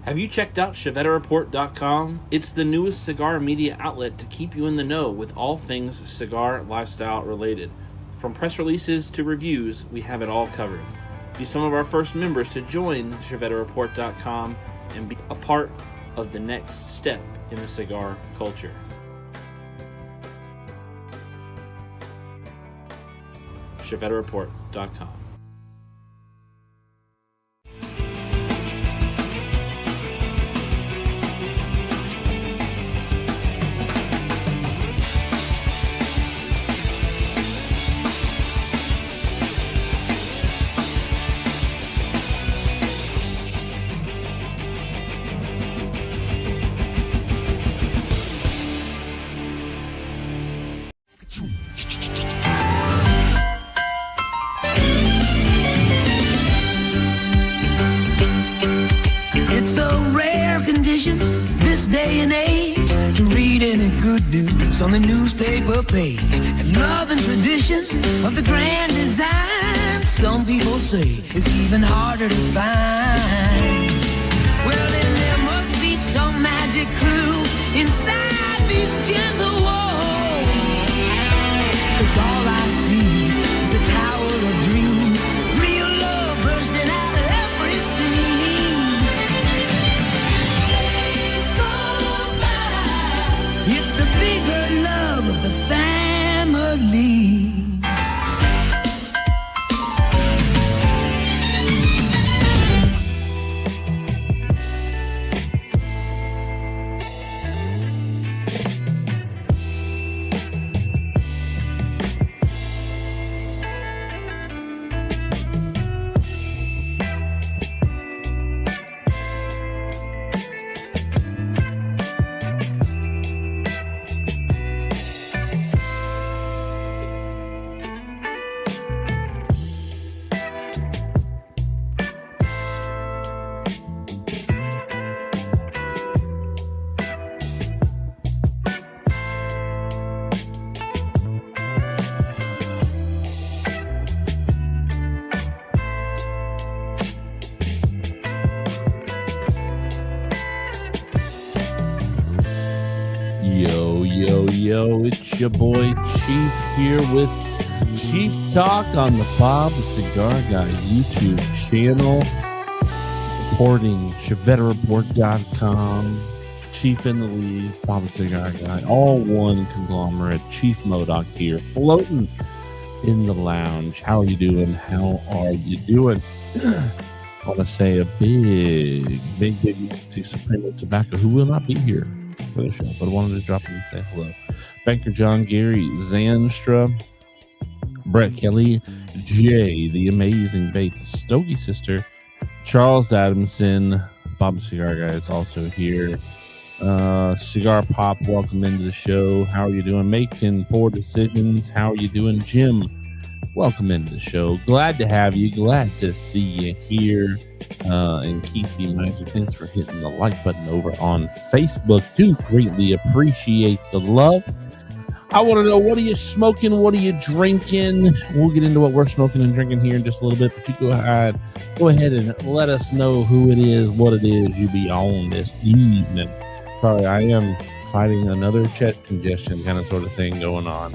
Have you checked out ChevetteReport.com? It's the newest cigar media outlet to keep you in the know with all things cigar lifestyle related. From press releases to reviews, we have it all covered. Be some of our first members to join ChevetteReport.com and be a part of the next step in the cigar culture. ChevetteReport.com. On the newspaper page, and love and tradition of the grand design, some people say it's even harder to find. Well, then there must be some magic clue inside these gentle walls, 'cause all I see is a tower of dreams, real love bursting out of every scene. Days go by. It's the bigger love of the family. Yo, it's your boy Chief here with Chief Talk on the Bob the Cigar Guy YouTube channel, supporting ChevetteReport.com, Chief in the Leaves, Bob the Cigar Guy, all one conglomerate. Chief Modoc here, floating in the lounge. How are you doing? How are you doing? I want to say a big to Supremo Tobacco, who will not be here for the show, but I wanted to drop in and say hello. Banker John, Gary Zanstra, Brett Kelly, Jay, the Amazing Bates, Stogie Sister, Charles Adamson, Bob the Cigar Guy is also here. Cigar Pop, welcome into the show. How are you doing? Making poor decisions. How are you doing? Jim, welcome into the show. Glad to have you. Glad to see you here. And Keith B. Miser, thanks for hitting the like button over on Facebook. Do greatly appreciate the love. I want to know, what are you smoking? What are you drinking? We'll get into what we're smoking and drinking here in just a little bit, but you go ahead and let us know who it is, what it is you be on this evening. Sorry, I am fighting another chest congestion kind of sort of thing going on.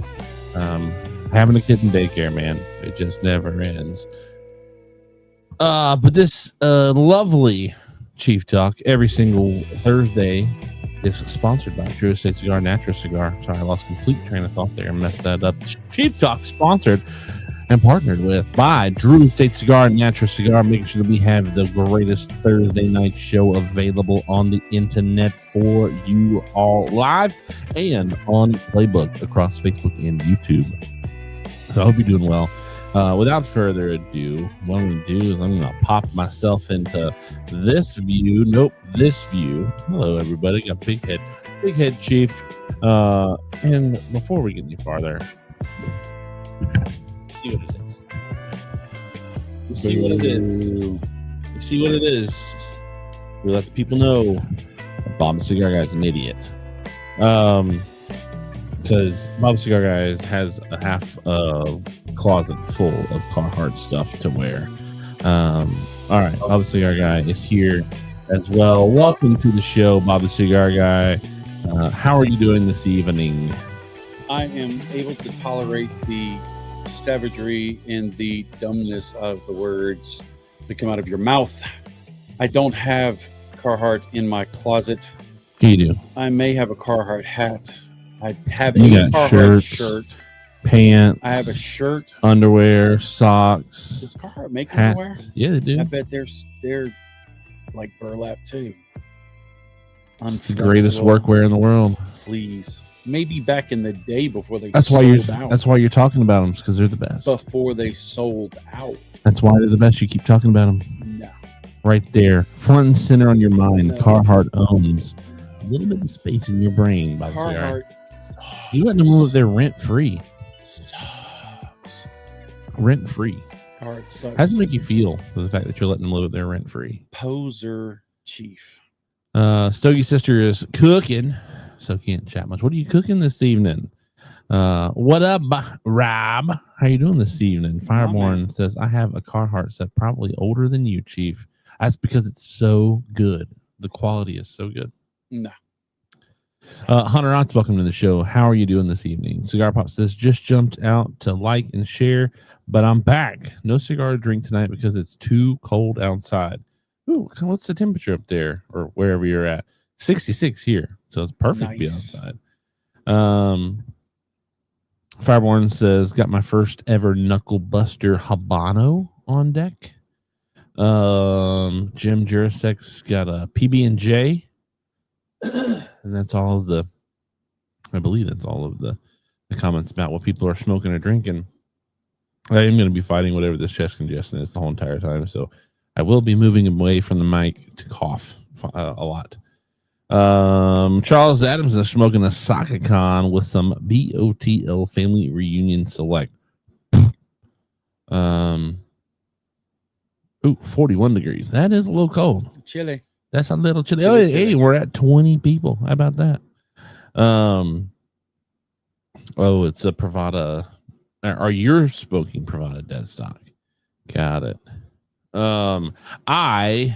Having a kid in daycare, man, it just never ends. But this lovely Chief Talk every single Thursday is sponsored by Drew Estate Cigar, Natura Cigar. Sorry, I lost complete train of thought there and messed that up. Chief Talk sponsored and partnered with by Drew Estate Cigar and Natura Cigar, making sure that we have the greatest Thursday night show available on the internet for you all, live and on Playbook across Facebook and YouTube. So I hope you're doing well. Without further ado, what I'm going to do is I'm going to pop myself into this view. Nope, this view. Hello, everybody. Got big head Chief. And before we get any farther, see what it is. You see what it is. You see what it is. We let the people know Bob the Cigar Guy's an idiot. Because Bob the Cigar Guy has a half closet full of Carhartt stuff to wear. All right, Bob the Cigar Guy is here as well. Welcome to the show, Bob the Cigar Guy. How are you doing this evening? I am able to tolerate the savagery and the dumbness of the words that come out of your mouth. I don't have Carhartt in my closet. You do. I may have a Carhartt hat. I have You a got Carhartt shirts, shirt. pants. I have a shirt. Underwear, socks. Does Carhartt make hats. underwear? Yeah, they do. I bet they're like burlap too. It's the greatest workwear in the world. Please. Maybe back in the day before they That's sold why out. That's why you're talking about them, because they're the best. Before they sold out. That's why they're the best. You keep talking about them. No. Right there, front and center on your mind. No. Carhartt owns a little bit of space in your brain. By Carhartt. You letting them live there rent free. Sucks. Rent free. Carhartt sucks. How does it make you feel with the fact that you're letting them live there rent free? Poser chief. Stogie's sister is cooking, so can't chat much. What are you cooking this evening? What up, Rob? How you doing this evening? Fireborn says, I have a Carhartt set, probably older than you, Chief. That's because it's so good. The quality is so good. No. Hunter Otts, welcome to the show. How are you doing this evening? Cigar Pop says, just jumped out to like and share, but I'm back. No cigar to drink tonight because it's too cold outside. Ooh, what's the temperature up there or wherever you're at? 66 here, so it's perfect to be outside. Fireborn says, got my first ever Knuckle Buster Habano on deck. Jim Jurasek's got a PB&J. And that's all of the, I believe that's all of the comments about what people are smoking or drinking. I am going to be fighting whatever this chest congestion is the whole entire time, so I will be moving away from the mic to cough a lot. Charles Adams is smoking a Sakakon with some BOTL Family Reunion Select. 41 degrees. That is a little cold. Chilly. That's a little chilly. Chilly, Oh, chilly. hey, we're at 20 people. How about that? It's a Pravada. Are you smoking Pravada dead stock? Got it. I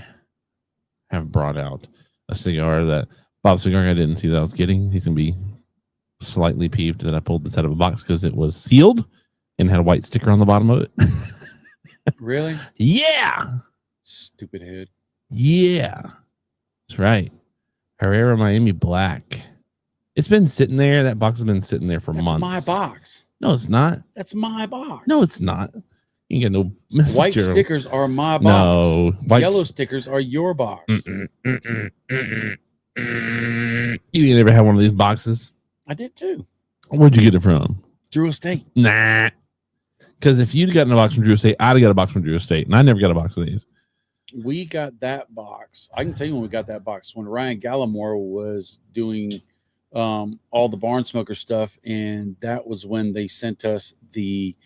have brought out a cigar that Bob Cigar Guy didn't see that I was getting. He's gonna be slightly peeved that I pulled this out of a box because it was sealed and had a white sticker on the bottom of it. Really? Yeah. Stupid head. Yeah. That's right. Herrera Miami Black. It's been sitting there. That box has been sitting there for months. My box. No, it's not. That's my box. No, it's not. You get no white stickers are my box. No, yellow stickers are your box. You never had one of these boxes? I did too. Where'd you get it from? Drew Estate. Nah. Because if you'd gotten a box from Drew Estate, I'd have got a box from Drew Estate, and I never got a box of these. We got that box. I can tell you when we got that box. When Ryan Gallimore was doing all the Barn Smoker stuff, and that was when they sent us the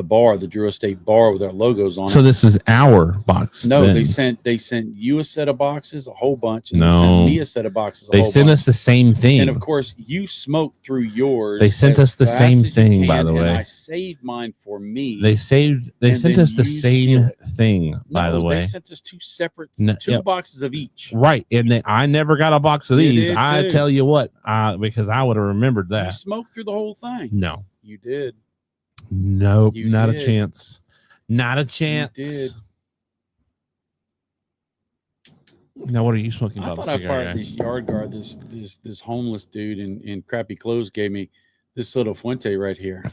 bar, the Drew Estate bar with our logos on it. So this is our box. No, then. they sent you a set of boxes, a whole bunch, and No. they sent me a set of boxes. They sent us the same thing. And of course, you smoked through yours. They sent us the same thing, by the way. And I saved mine for me. They sent us the same thing, by the way. They sent us two separate Yep. boxes of each. Right, and I never got a box of You these. did I too. tell you what, because I would have remembered You that. smoked through the whole thing. No, You did. nope, You not did. a chance. Not a chance. You did. Now, what are you smoking? I Bob thought the I Cigar fired Guy? this yard guard, this homeless dude in crappy clothes gave me this little Fuente right here.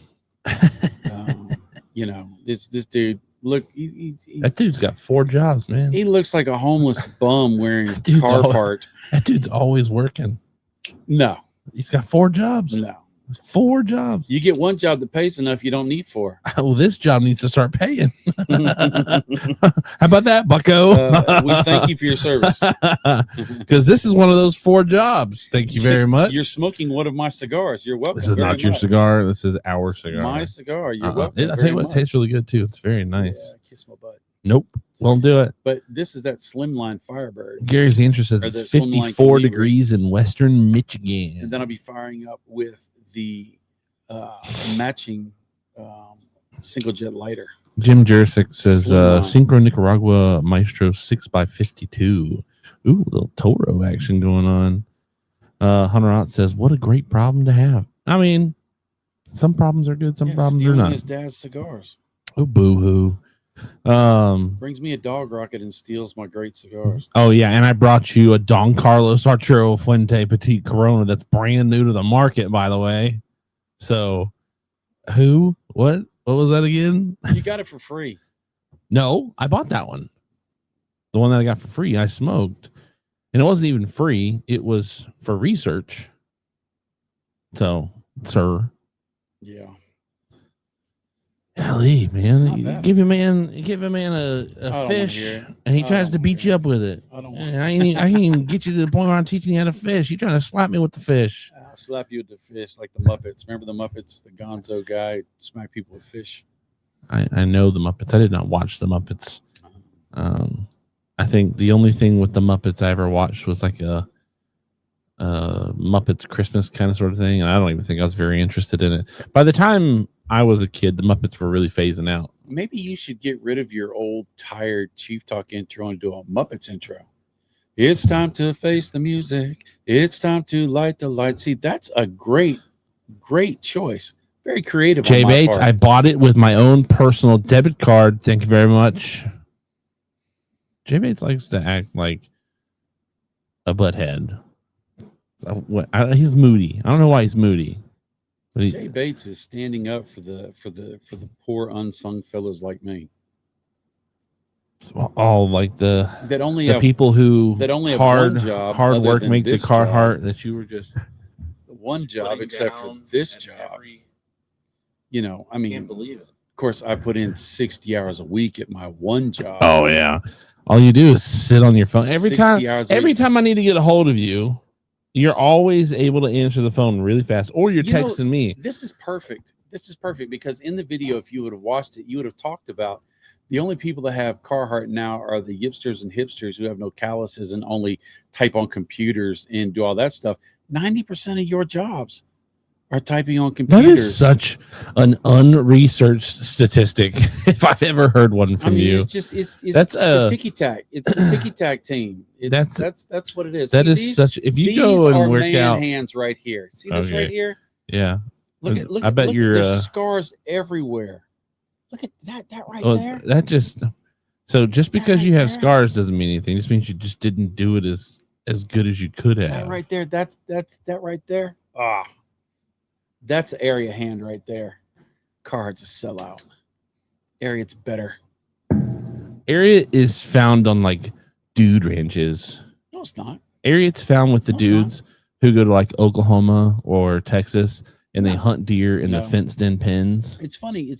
This dude. Look, That dude's got 4 jobs, man. he looks like a homeless bum wearing dude's all- Carhartt. That dude's always working. No, He's got 4 jobs. no. 4 jobs. You get one job that pays enough, you don't need 4. Well, this job needs to start paying. How about that, Bucko? We thank you for your service. Because this is one of those 4 jobs. Thank you very much. You're smoking one of my cigars. You're welcome. This is not your cigar. This is our cigar. My cigar. You're welcome. I'll tell you what, it tastes really good too. It's very nice. Yeah, kiss my butt. Nope, won't do it. But this is that slimline Firebird. Gary's the interest says Or the it's Slimline 54 Calibri. degrees in western Michigan. And then I'll be firing up with the matching single jet lighter. Jim Jursic says Slim line. Synchro Nicaragua Maestro 6x52. Ooh, little Toro action going on. Hunter Ott says, what a great problem to have. I mean, some problems are good, some problems are stealing not. his dad's cigars. Oh, boo-hoo. Brings me a dog rocket and steals my great cigars. Oh, yeah, and I brought you a Don Carlos Arturo Fuente Petite Corona that's brand new to the market, by the way. So, who? What was that again? You got it for free. No, I bought that one. The one that I got for free, I smoked. And it wasn't even free. It was for research. So, sir. Yeah. Golly, man. Not You bad. give a man a fish, and he tries to beat you up with it. I don't I can't even get you to the point where I'm teaching you how to fish. You're trying to slap me with the fish. I'll slap you with the fish like the Muppets. Remember the Muppets? The Gonzo guy smack people with fish. I know the Muppets. I did not watch the Muppets. I think the only thing with the Muppets I ever watched was like a Muppets Christmas kind of sort of thing, and I don't even think I was very interested in it. By the time I was a kid, the Muppets were really phasing out. Maybe you should get rid of your old tired Chief Talk intro and do a Muppets intro. It's time to face the music. It's time to light the light. See, that's a great choice. Very creative. Jay Bates, I bought it with my own personal debit card. Thank you very much. Jay Bates likes to act like a butthead. He's moody. I don't know why he's moody. But Jay Bates is standing up for the poor unsung fellows like me. All like the people who that only have hard one job hard work make the Carhartt job. that you were just one job except for this job. You know, I mean, Can't believe it. Of course, I put in 60 hours a week at my one job. Oh yeah. All you do is sit on your phone every time. Every time I need to get a hold of you, you're always able to answer the phone really fast, or you're texting me. This is perfect. This is perfect because in the video, if you would have watched it, you would have talked about the only people that have Carhartt now are the yipsters and hipsters who have no calluses and only type on computers and do all that stuff. 90% of your jobs are typing on computers. That is such an unresearched statistic, if I've ever heard one from you. That's a ticky tack. It's the ticky tack team. That's what it is. That is such. If you go and work out, hands right here. See this right here? Yeah. Look. I bet you're there's scars everywhere. Look at that right there. That just. So just because you have scars doesn't mean anything. It just means you just didn't do it as good as you could have. That right there. That's that right there. That's area hand right there. Carhartt's a sellout. Ariat's better. Ariat is found on like dude ranches. No, it's not. Ariat's found with the dudes who go to like Oklahoma or Texas and they hunt deer in the fenced-in pens. It's funny.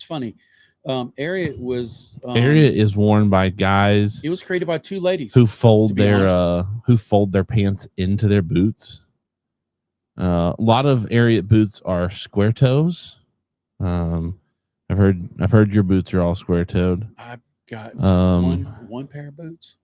Ariat was. Ariat is worn by guys. It was created by two ladies who fold their pants into their boots. A lot of Ariat boots are square toes. I've heard your boots are all square toed. I've got one pair of boots.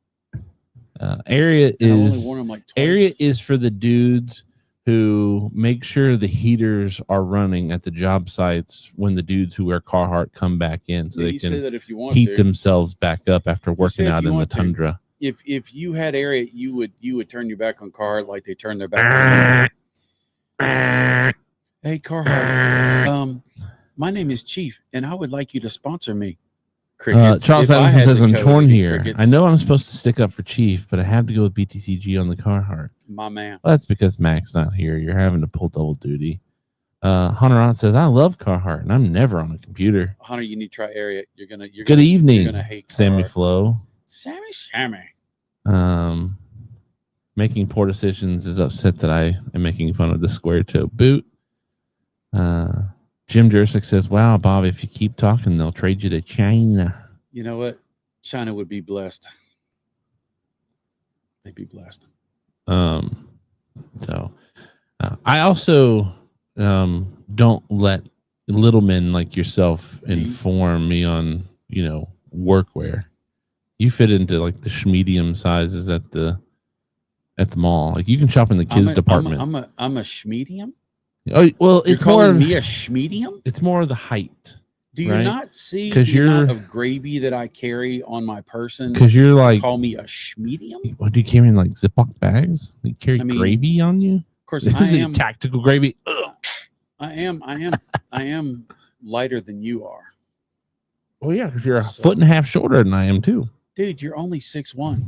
Ariat is worn them like Ariat is for the dudes who make sure the heaters are running at the job sites when the dudes who wear Carhartt come back in, so they can heat themselves back up after working out in the tundra. If you had Ariat, you would turn your back on Carhartt like they turn their back on. Hey Carhartt, my name is Chief, and I would like you to sponsor me. Charles Anderson says, I'm torn here. Crickets. I know I'm supposed to stick up for Chief, but I have to go with BTCG on the Carhartt. My man. Well, that's because Mac's not here. You're having to pull double duty. Hunter Ott says, I love Carhartt, and I'm never on a computer. Hunter, you need to try Ariat. Good evening, you're gonna hate Sammy Carhartt. Flo. Sammy. Making poor decisions is upset that I am making fun of the square toe boot. Jim Jursic says, wow, Bob, if you keep talking, they'll trade you to China. You know what? China would be blessed. They'd be blessed. So I also don't let little men like yourself inform me on, workwear. You fit into like the schmedium sizes at the mall. Like you can shop in the kids department. I'm a schmedium. Oh well, it's more of me a schmedium. It's more of the height. Do you right? not see 'Cause the amount you're- of gravy that I carry on my person? Because you're like, Call me a schmedium? what do you carry in like Ziploc bags? You carry I mean, gravy on you? Of course, This I is am. tactical gravy. I am lighter than you are. Well, yeah, because you're a So- foot and a half shorter than I am too. Dude, you're only 6'1".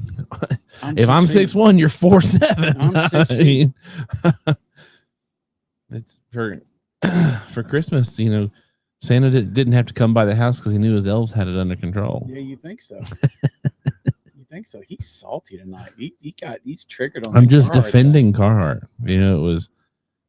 If I'm 6'1", you're 4'7". I'm 6 I feet. mean, it's for Christmas. You know, Santa didn't have to come by the house because he knew his elves had it under control. Yeah, you think so? You think so? He's salty tonight. He's triggered on. I'm that just Carhartt defending Carhartt. You know,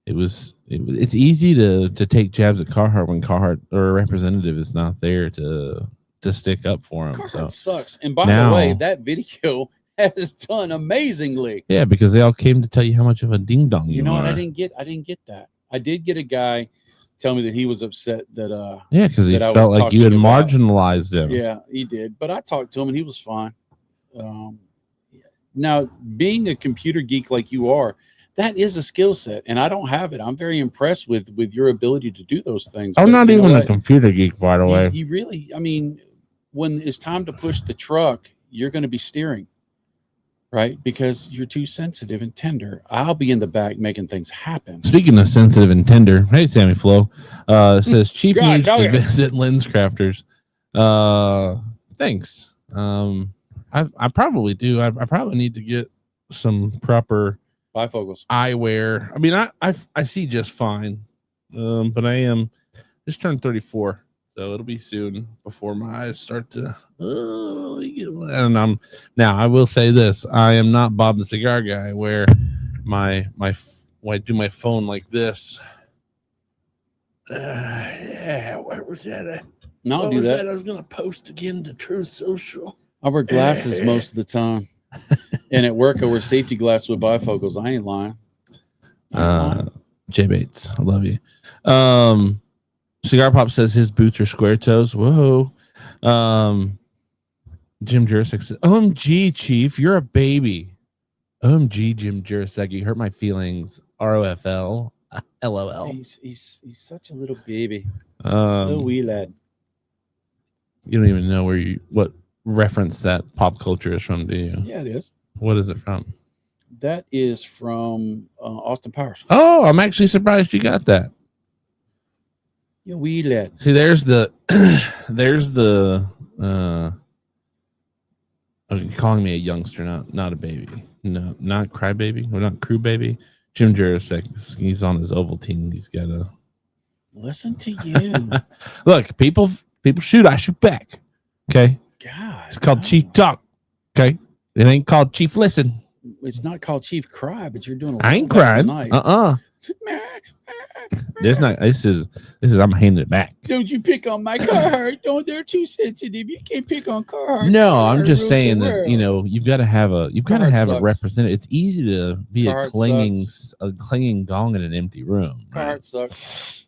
it's easy to take jabs at Carhartt when Carhartt or a representative is not there to stick up for him. Carhartt So sucks. And by now- the way, that video has done amazingly. yeah, because they all came to tell you how much of a ding dong You know what? are. I didn't get that. I did get a guy tell me that he was upset that Yeah, because he that I was felt like you had talking about- marginalized him. yeah, he did. But I talked to him and he was fine. Now, being a computer geek like you are, that is a skill set, and I don't have it. I'm very impressed with your ability to do those things. I'm But not you know even a what? computer geek, by the way. You really, I mean, when it's time to push the truck, you're going to be steering, right? Because you're too sensitive and tender. I'll be in the back making things happen. Speaking of sensitive and tender, hey Sammy Flo, it says Chief God, needs to okay. visit Lens Crafters. Thanks. I probably do. I probably need to get some proper Bifocals. eyewear. I mean, I see just fine, but I am just turned 34, so it'll be soon before my eyes start to. And I will say this: I am not Bob the Cigar Guy, where when I do my phone like this. Yeah, where was that? No, I'll What do was that. I was gonna post again to Truth Social. I wear glasses most of the time. And at work, I wear safety glasses with bifocals. I ain't lying. Jay Bates, I love you. Cigar Pop says his boots are square toes. Whoa. Jim Jurasek says, OMG, Chief, you're a baby. OMG, Jim Jurasek, you hurt my feelings. ROFL. LOL. He's such a little baby. Little wee lad. You don't even know what reference that pop culture is from, do you? Yeah, it is. What is it from? That is from Austin Powers. Oh, I'm actually surprised you got that. Yeah, wee lad. See, there's the you're calling me a youngster, not a baby. No, not crybaby. We're not crew baby. Jim Jurasek, he's on his Ovaltine. He's got a Listen to you. look. People shoot. I shoot back. Okay, God. it's called Chief Talk. Okay, it ain't called Chief Listen. It's not called Chief Cry, but you're doing a lot I ain't of that crying. tonight. There's not. This is. I'm handing it back. Don't you pick on my Carhartt. Don't, they're too sensitive. You can't pick on Carhartt. No, I'm Carhartt just rules saying the that world. you've got to have a Carhartt representative. It's easy to be Carhartt a clanging gong in an empty room. Right? Carhartt sucks.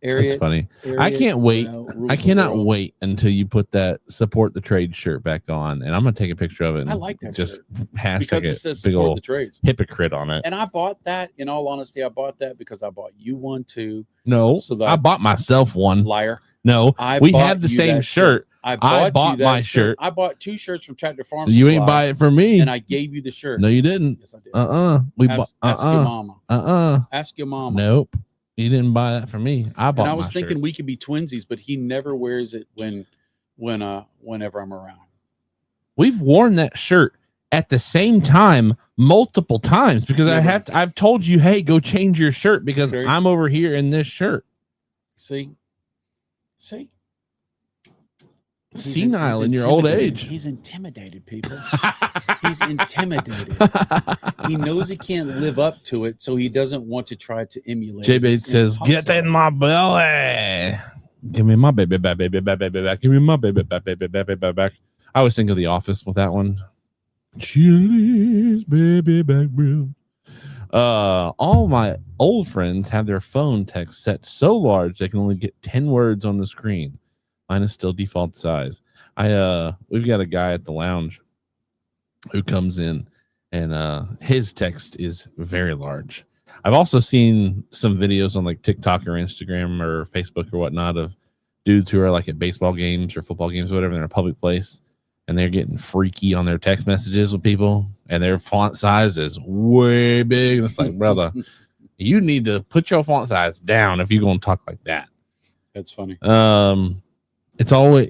That's funny. I can't wait. I cannot wait until you put that support the trade shirt back on, and I'm gonna take a picture of it. And I like that just shirt. hashtag Because it it, says big support old the trades. hypocrite on it. And I bought that, in all honesty, I bought that because I bought you one too. No, So that- I bought myself one. Liar. No, I we bought have the you same that shirt. I I bought you that my shirt. I bought 2 shirts from Tractor Farms. You ain't Supply, buy it for me. and I gave you the shirt. No, you didn't. Yes, I did. We Ask, bought. ask your mama. Ask your mama. Nope. You didn't buy that for me. I bought. And I was my thinking shirt. we could be twinsies, but he never wears it whenever I'm around. We've worn that shirt at the same time multiple times because I've told you, hey, go change your shirt because Sure. I'm over here in this shirt. See, Senile in your old intimidated. age. He's intimidated, people. He's intimidated. He knows he can't live up to it, so he doesn't want to try to emulate. Jay it. Bates It's says, "Get impossible. in my belly. Give me my baby back, baby back, baby back. Give me my baby back, baby back, baby back." I always think of The Office with that one. Chili's baby back, bro. All my old friends have their phone text set so large they can only get 10 words on the screen. Mine is still default size. We've got a guy at the lounge who comes in and his text is very large. I've also seen some videos on like TikTok or Instagram or Facebook or whatnot of dudes who are like at baseball games or football games or whatever in a public place, and they're getting freaky on their text messages with people, and their font size is way big. And it's like, brother, you need to put your font size down if you're going to talk like that. That's funny. It's always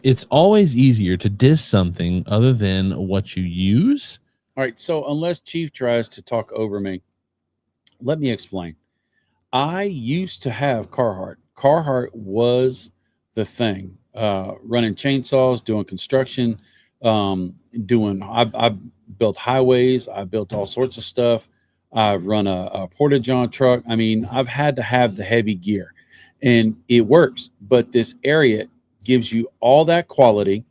it's always easier to diss something other than what you use. All right. So unless Chief tries to talk over me, let me explain. I used to have Carhartt. Carhartt was the thing. Running chainsaws, doing construction, I built highways. I built all sorts of stuff. I've run a Porta-John truck. I mean, I've had to have the heavy gear, and it works. But this area gives you all that quality,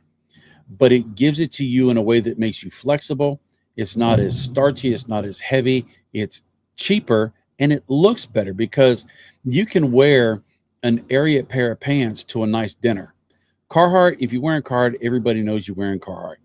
but it gives it to you in a way that makes you flexible. It's not as starchy. It's not as heavy. It's cheaper, and it looks better because you can wear an Ariat pair of pants to a nice dinner. Carhartt, if you're wearing Carhartt, everybody knows you're wearing Carhartt.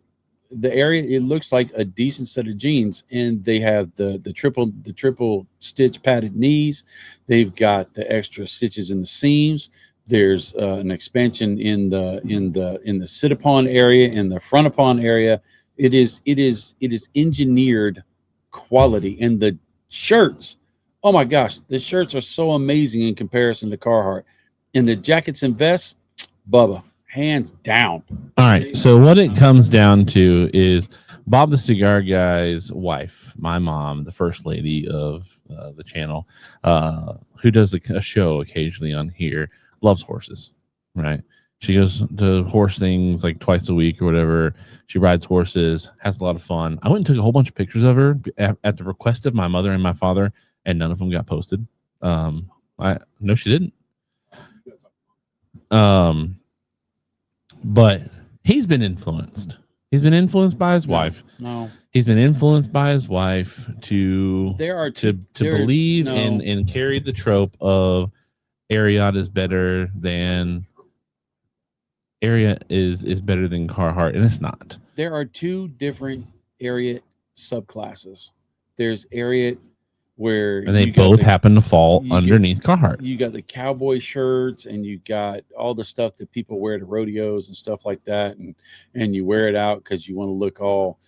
The area, it looks like a decent set of jeans, and they have the triple stitch padded knees. They've got the extra stitches in the seams. There's an expansion in the sit upon area, in the front upon area. It is engineered quality, and the shirts. Oh my gosh, the shirts are so amazing in comparison to Carhartt, and the jackets and vests, Bubba. Hands down. All right. So what it comes down to is Bob the Cigar Guy's wife, my mom, the first lady of the channel, who does a show occasionally on here, loves horses, right? She goes to horse things like twice a week or whatever. She rides horses, has a lot of fun. I went and took a whole bunch of pictures of her at the request of my mother and my father, and none of them got posted. No, she didn't. But he's been influenced. He's been influenced by his wife. No. He's been influenced by his wife to believe and carry the trope of Ariat is better than Carhartt, and it's not. There are two different Ariat subclasses. There's Ariat where and they both happen to fall underneath Carhartt. You got the cowboy shirts, and you got all the stuff that people wear to rodeos and stuff like that, and you wear it out because you want to look all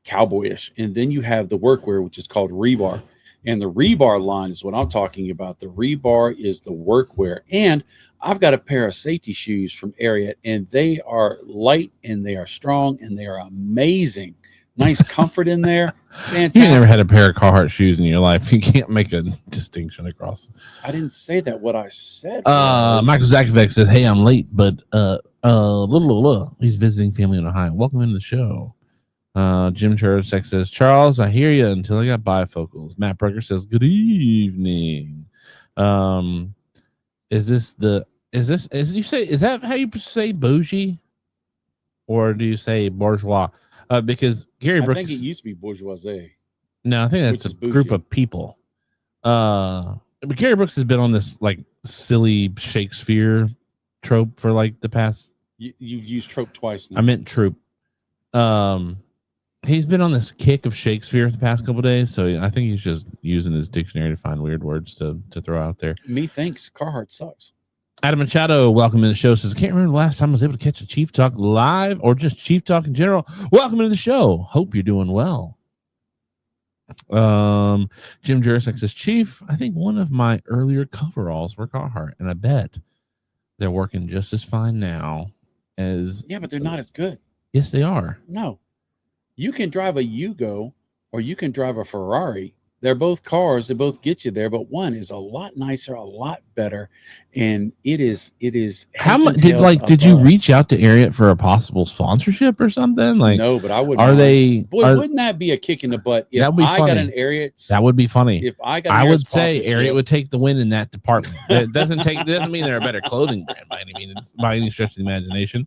cowboyish. And then you have the workwear, which is called rebar, and the rebar line is what I'm talking about. The rebar is the workwear, and I've got a pair of safety shoes from Ariat, and they are light and they are strong and they are amazing. Nice comfort in there. Fantastic. You never had a pair of Carhartt shoes in your life. You can't make a distinction across. I didn't say that. What I said Michael Zakovic says, hey, I'm late, but he's visiting family in Ohio. Welcome into the show. Jim Churchek says, Charles, I hear you until I got bifocals. Matt Brecker says, good evening. Is that how you say bougie? Or do you say bourgeois? Because Gary Brooks, I think it used to be bourgeoisie. No, I think that's a group of people. But Gary Brooks has been on this like silly Shakespeare trope for like the past. You've used trope twice now. I meant troop. He's been on this kick of Shakespeare the past couple of days, so I think he's just using his dictionary to find weird words to throw out there. Methinks Carhartt sucks. Adam Machado, welcome to the show. Says, I can't remember the last time I was able to catch a Chief Talk live or just Chief Talk in general. Welcome to the show. Hope you're doing well. Jim Jurasek says, Chief, I think one of my earlier coveralls were Carhartt, and I bet they're working just as fine now as. Yeah, but they're not as good. Yes, they are. No. You can drive a Yugo or you can drive a Ferrari. They're both cars. They both get you there, but one is a lot nicer, a lot better, and it is. How much did you reach out to Ariat for a possible sponsorship or something? Like, no, but I would. Wouldn't that be a kick in the butt? If I got an Ariat, that would be funny. If I got, I would say Ariat would take the win in that department. It doesn't mean they're a better clothing brand by any stretch of the imagination,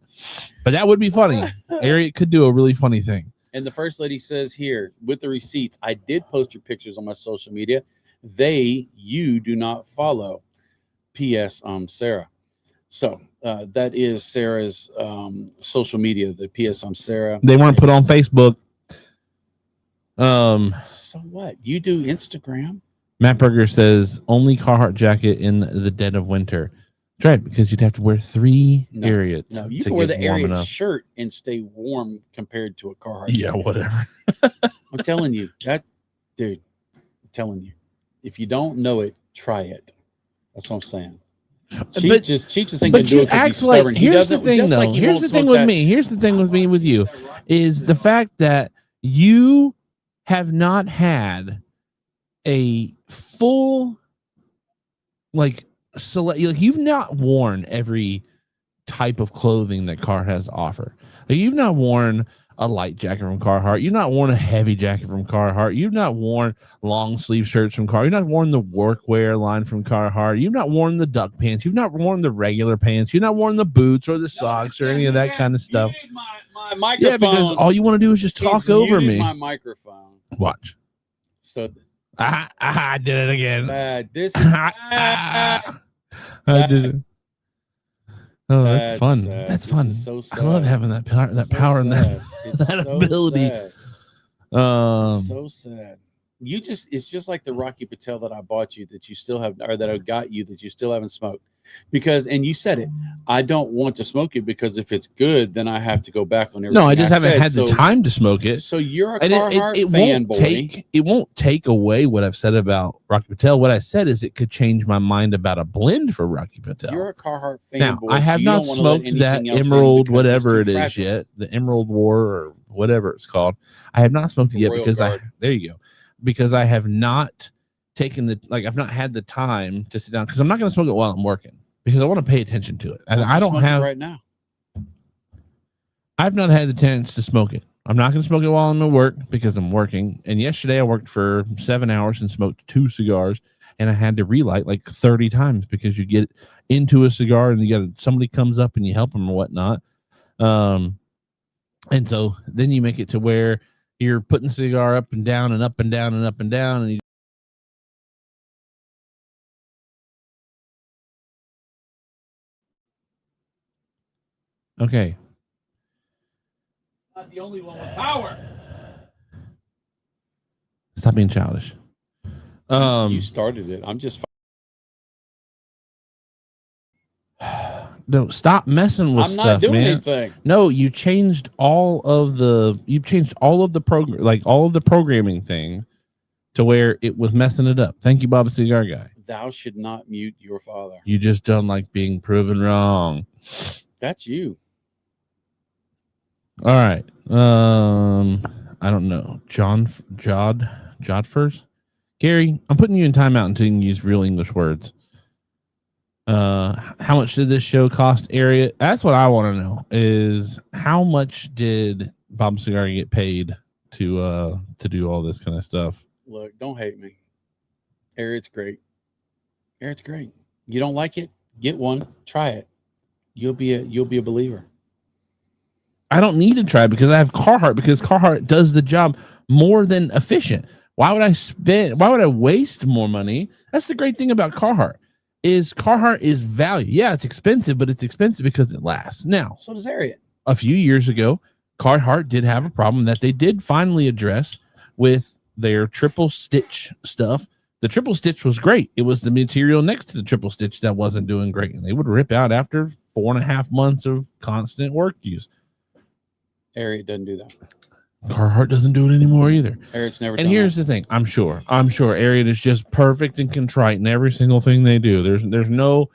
but that would be funny. Ariat could do a really funny thing. And the first lady says here with the receipts, I did post your pictures on my social media. You do not follow. P.S. Sarah. So that is Sarah's social media. The P.S. Sarah. They weren't put on Facebook. So what? You do Instagram. Matt Berger says only Carhartt jacket in the dead of winter. That's right, because you'd have to wear 3 areas. No, you to can wear get the warm Ariat enough. shirt and stay warm compared to a Carhartt. Yeah, jacket. whatever. I'm telling you that, dude. I'm telling you, if you don't know it, try it. That's what I'm saying. Cheech just ain't gonna But do you it because he's act like stubborn. He here's the doesn't. thing, Just though. like he Here's won't the thing smoke with that. me. Here's the thing with me with you is the fact that you have not had a full you've not worn every type of clothing that Carhartt has to offer. Like, you've not worn a light jacket from Carhartt. You've not worn a heavy jacket from Carhartt. You've not worn long sleeve shirts from Carhartt. You've not worn the workwear line from Carhartt. You've not worn the duck pants. You've not worn the regular pants. You've not worn the boots or the socks or any of that kind of stuff. My microphone. Yeah, because all you want to do is just talk He's over muted me. my microphone. Watch. So I did it again. bad. This is bad. I did it. Oh, that's Sad, fun. sad. That's This fun. is so I love sad. having that power, So and sad. that, It's that so ability. sad. So sad. It's just like the Rocky Patel that I bought you that you still have, or that I got you that you still haven't smoked. Because, and you said it, I don't want to smoke it because if it's good, then I have to go back on everything. No, I just haven't had the the time to smoke it. So you're a And Carhartt it won't take away what I've said about Rocky Patel. What I said is it could change my mind about a blend for Rocky Patel. You're a Carhartt fanboy. Now, I have so not smoked that Emerald, whatever it is yet, the Emerald War or whatever it's called. I have not smoked it yet because there you go. Because I have not taken I've not had the time to sit down because I'm not going to smoke it while I'm working because I want to pay attention to it. And I don't have right now. I've not had the chance to smoke it. I'm not going to smoke it while I'm at work because I'm working. And yesterday I worked for 7 hours and smoked 2 cigars, and I had to relight like 30 times because you get into a cigar and somebody comes up and you help them or whatnot. And so then you make it to where you're putting the cigar up and down and up and down and up and down, and you okay. Not the only one with power. Stop being childish. You started it. I'm just. No, stop messing with I'm stuff, not doing man. anything. No, you changed all of the program, like all of the programming thing, to where it was messing it up. Thank you, Bob Cigar Guy. Thou should not mute your father. You just don't like being proven wrong. That's you. All right. I don't know. Jodfers? Gary, I'm putting you in timeout until you can use real English words. How much did this show cost, Area? That's what I want to know is how much did Bob Cigar get paid to do all this kind of stuff? Look, don't hate me. It's great. It's great. You don't like it? Get one. Try it. You'll be a believer. I don't need to try because I have Carhartt because Carhartt does the job more than efficient. Why would I waste more money? That's the great thing about Carhartt is value. Yeah, it's expensive, but it's expensive because it lasts. Now, So does Ariat. A few years ago, Carhartt did have a problem that they did finally address with their triple stitch stuff. The triple stitch was great. It was the material next to the triple stitch that wasn't doing great. And they would rip out after 4.5 months of constant work use. Ariat doesn't do that. Carhartt doesn't do it anymore either. Ariat's never And done here's that. the thing. I'm sure Ariat is just perfect and contrite in every single thing they do. There's no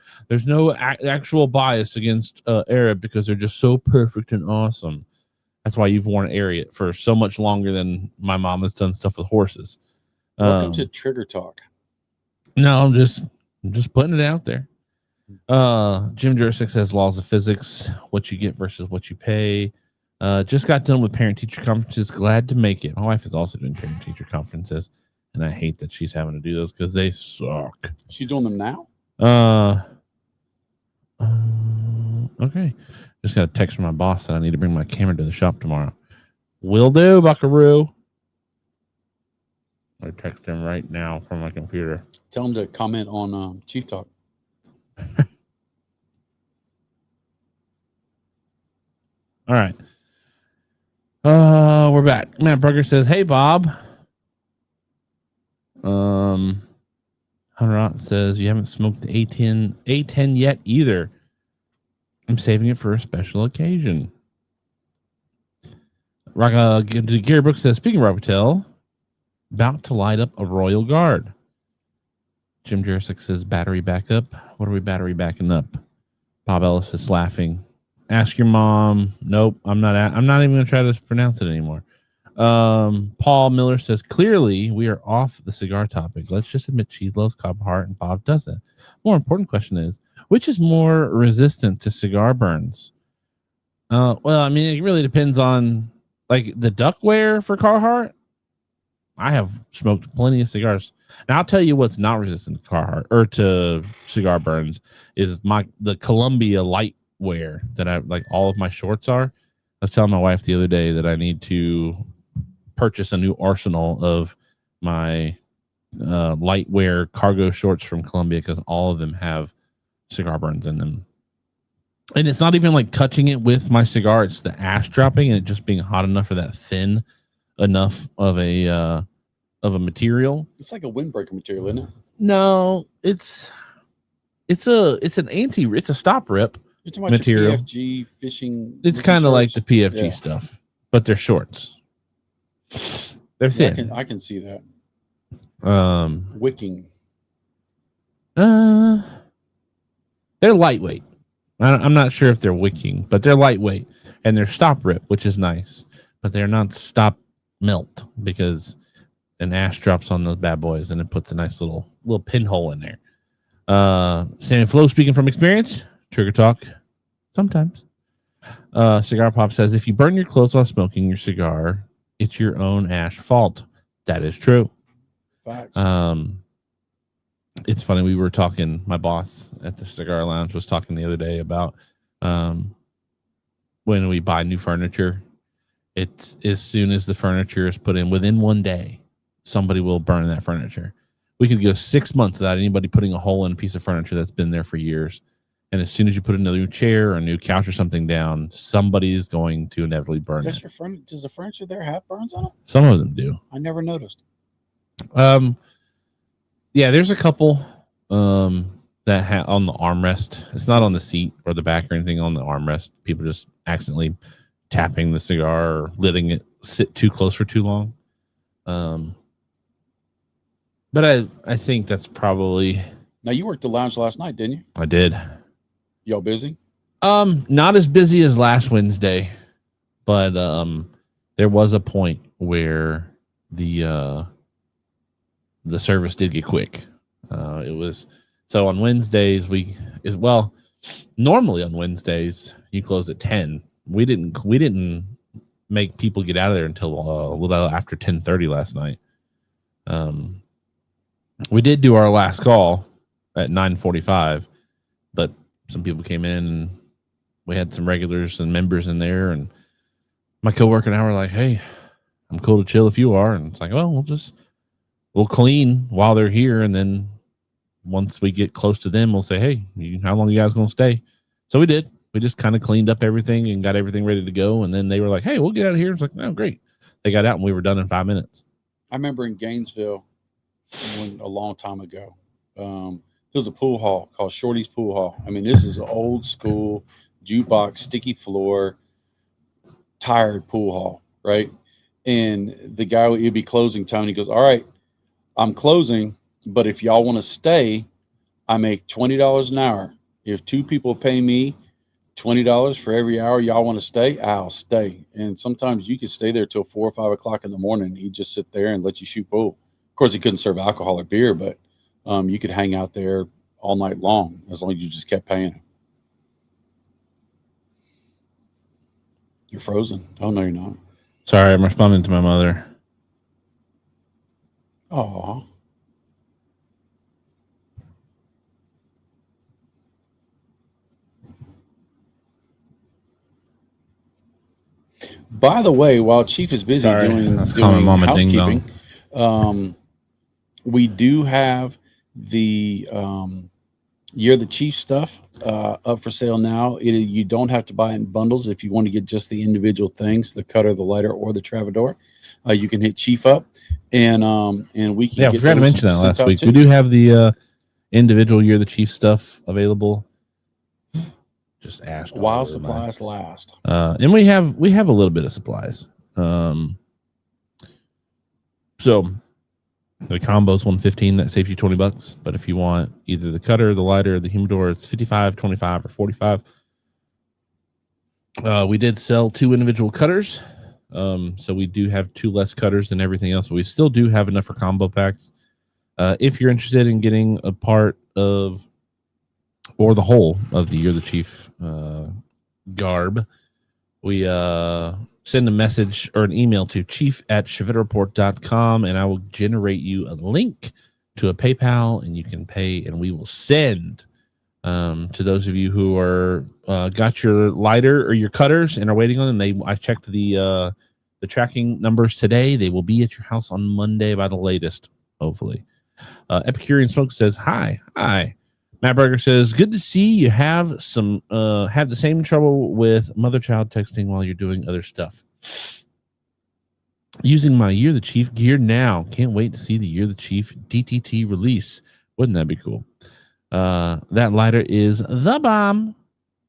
actual bias against Ariat because they're just so perfect and awesome. That's why you've worn Ariat for so much longer than my mom has done stuff with horses. Welcome to Trigger Talk. No, I'm just putting it out there. Jim Jursic says laws of physics, what you get versus what you pay. Just got done with parent-teacher conferences. Glad to make it. My wife is also doing parent-teacher conferences, and I hate that she's having to do those because they suck. She's doing them now? Okay. Just got a text from my boss that I need to bring my camera to the shop tomorrow. Will do, buckaroo. I text him right now from my computer. Tell him to comment on Chief Talk. All right. We're back. Matt Brugger says, "Hey Bob. CARHARTT says you haven't smoked the A10 yet either. I'm saving it for a special occasion. Gary Brooks says, speaking of Robitel, about to light up a Royal Guard. Jim Jurasic says, battery backup. What are we battery backing up? Bob Ellis is laughing. Ask your mom. Nope, I'm not even going to try to pronounce it anymore. Paul Miller says, clearly we are off the cigar topic. Let's just admit she loves CARHARTT and Bob doesn't. More important question is, which is more resistant to cigar burns? Well, I mean, it really depends on, like, the duckware for CARHARTT. I have smoked plenty of cigars. Now I'll tell you what's not resistant to CARHARTT or to cigar burns is the Columbia lightwear that I like. All of my shorts are. I was telling my wife the other day that I need to purchase a new arsenal of my lightwear cargo shorts from Columbia because all of them have cigar burns in them. And it's not even like touching it with my cigar. It's the ash dropping and it just being hot enough for that thin enough of a material. It's like a windbreaker material, isn't it? No, it's a stop rip. You're talking about material. your PFG fishing. It's kind of like the PFG stuff, but they're shorts. They're thin. I can see that. Wicking. They're lightweight. I'm not sure if they're wicking, but they're lightweight and they're stop rip, which is nice. But they're not stop melt because an ash drops on those bad boys and it puts a nice little pinhole in there. Sammy Flo speaking from experience. Trigger talk. Sometimes. Cigar Pop says, if you burn your clothes while smoking your cigar, it's your own ash fault. That is true. Facts. It's funny. We were talking, my boss at the cigar lounge was talking the other day about when we buy new furniture, it's as soon as the furniture is put in, within 1 day, somebody will burn that furniture. We could go 6 months without anybody putting a hole in a piece of furniture that's been there for years. And as soon as you put another new chair or a new couch or something down, somebody is going to inevitably burn it. Does the furniture there have burns on it? Some of them do. I never noticed. Yeah, there's a couple that on the armrest. It's not on the seat or the back or anything. On the armrest, people just accidentally tapping the cigar or letting it sit too close for too long. But I think that's probably. Now you worked the lounge last night, didn't you? I did. Y'all busy? Not as busy as last Wednesday, but there was a point where the service did get quick. It was so on Wednesdays normally on Wednesdays you close at 10. We didn't make people get out of there until a little after 10:30 last night. We did do our last call at 9:45, but some people came in and we had some regulars and members in there, and my coworker and I were like, hey, I'm cool to chill if you are. And it's like, well, we'll clean while they're here, and then once we get close to them, we'll say, hey, how long are you guys going to stay? So we did. We just kind of cleaned up everything and got everything ready to go, and then they were like, hey, we'll get out of here. It's like, oh, great. They got out, and we were done in 5 minutes. I remember in Gainesville a long time ago, there's a pool hall called Shorty's Pool Hall. I mean, this is an old school jukebox, sticky floor, tired pool hall, right? And the guy, it'd be closing time. He goes, all right, I'm closing, but if y'all want to stay, I make $20 an hour. If two people pay me $20 for every hour y'all want to stay, I'll stay. And sometimes you could stay there till 4 or 5 o'clock in the morning. He'd just sit there and let you shoot pool. Of course, he couldn't serve alcohol or beer, but you could hang out there all night long as long as you just kept paying him. You're frozen. Oh, no, you're not. Sorry, I'm responding to my mother. Oh. By the way, while Chief is busy doing housekeeping, we do have the Year of the Chief stuff up for sale now. You don't have to buy it in bundles if you want to get just the individual things, the cutter, the lighter, or the Travador. You can hit Chief up, and we can. Yeah, I forgot to mention that last week. We do have the individual Year of the Chief stuff available. Just ask While supplies last. And we have a little bit of supplies. So the combo's $115. That saves you $20. But if you want either the cutter, the lighter, the humidor, it's $55, $25, or $45. We did sell 2 individual cutters. So we do have 2 less cutters than everything else, but we still do have enough for combo packs. If you're interested in getting a part of or the whole of the Year of the Chief garb, we send a message or an email to chief@chevetreport.com, and I will generate you a link to a PayPal, and you can pay, and we will send to those of you who are got your lighter or your cutters and are waiting on them. I checked the tracking numbers today. They will be at your house on Monday by the latest, hopefully. Epicurean Smoke says, hi. Matt Berger says, good to see you have the same trouble with mother-child texting while you're doing other stuff. Using my Year of the Chief gear now. Can't wait to see the Year of the Chief DTT release. Wouldn't that be cool? That lighter is the bomb.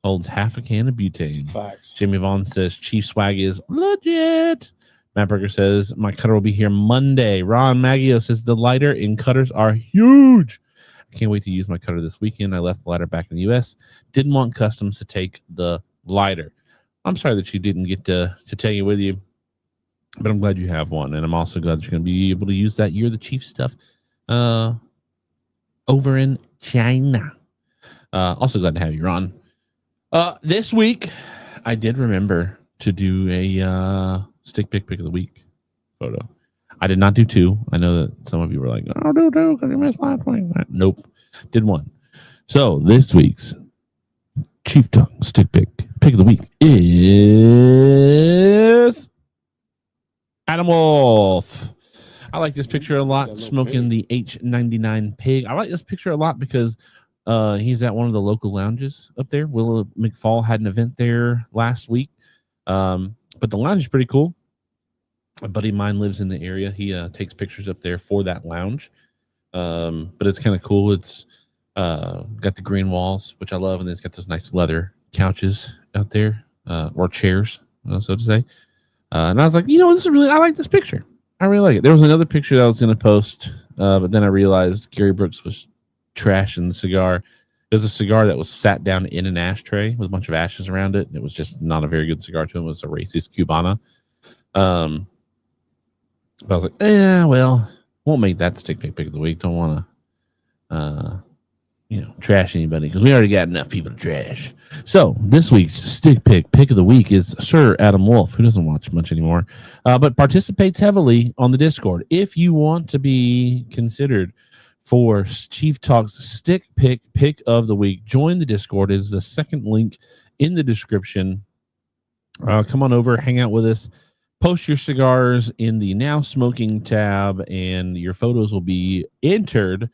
Holds half a can of butane. Facts. Jimmy Vaughn says, Chief swag is legit. Matt Berger says, my cutter will be here Monday. Ron Maggio says, the lighter and cutters are huge. I can't wait to use my cutter this weekend. I left the lighter back in the U.S. Didn't want Customs to take the lighter. I'm sorry that you didn't get to take it with you, but I'm glad you have one. And I'm also glad that you're going to be able to use that Year of the Chief stuff over in China. Also glad to have you, Ron. This week, I did remember to do a stick pick of the week photo. I did not do 2. I know that some of you were like, I'll do 2 because you missed last week. Nope. Did 1. So this week's Chief Talk stick pick of the week is Adam Wolf. I like this picture a lot, smoking the H99 pig. I like this picture a lot because he's at one of the local lounges up there. Willa McFall had an event there last week. But the lounge is pretty cool. A buddy of mine lives in the area. He takes pictures up there for that lounge. But it's kind of cool. It's got the green walls, which I love, and then it's got those nice leather couches out there, or chairs, so to say. And I was like, I like this picture. I really like it. There was another picture that I was going to post, but then I realized Gary Brooks was trashing the cigar. It was a cigar that was sat down in an ashtray with a bunch of ashes around it. It was just not a very good cigar to him. It was a racist Cubana. But I was like, well, won't make that stick pick of the week. Don't want to, trash anybody because we already got enough people to trash. So this week's stick pick of the week is Sir Adam Wolf, who doesn't watch much anymore, but participates heavily on the Discord. If you want to be considered for Chief Talk's stick pick of the week, join the Discord. It is the second link in the description. Come on over, hang out with us. Post your cigars in the Now Smoking tab, and your photos will be entered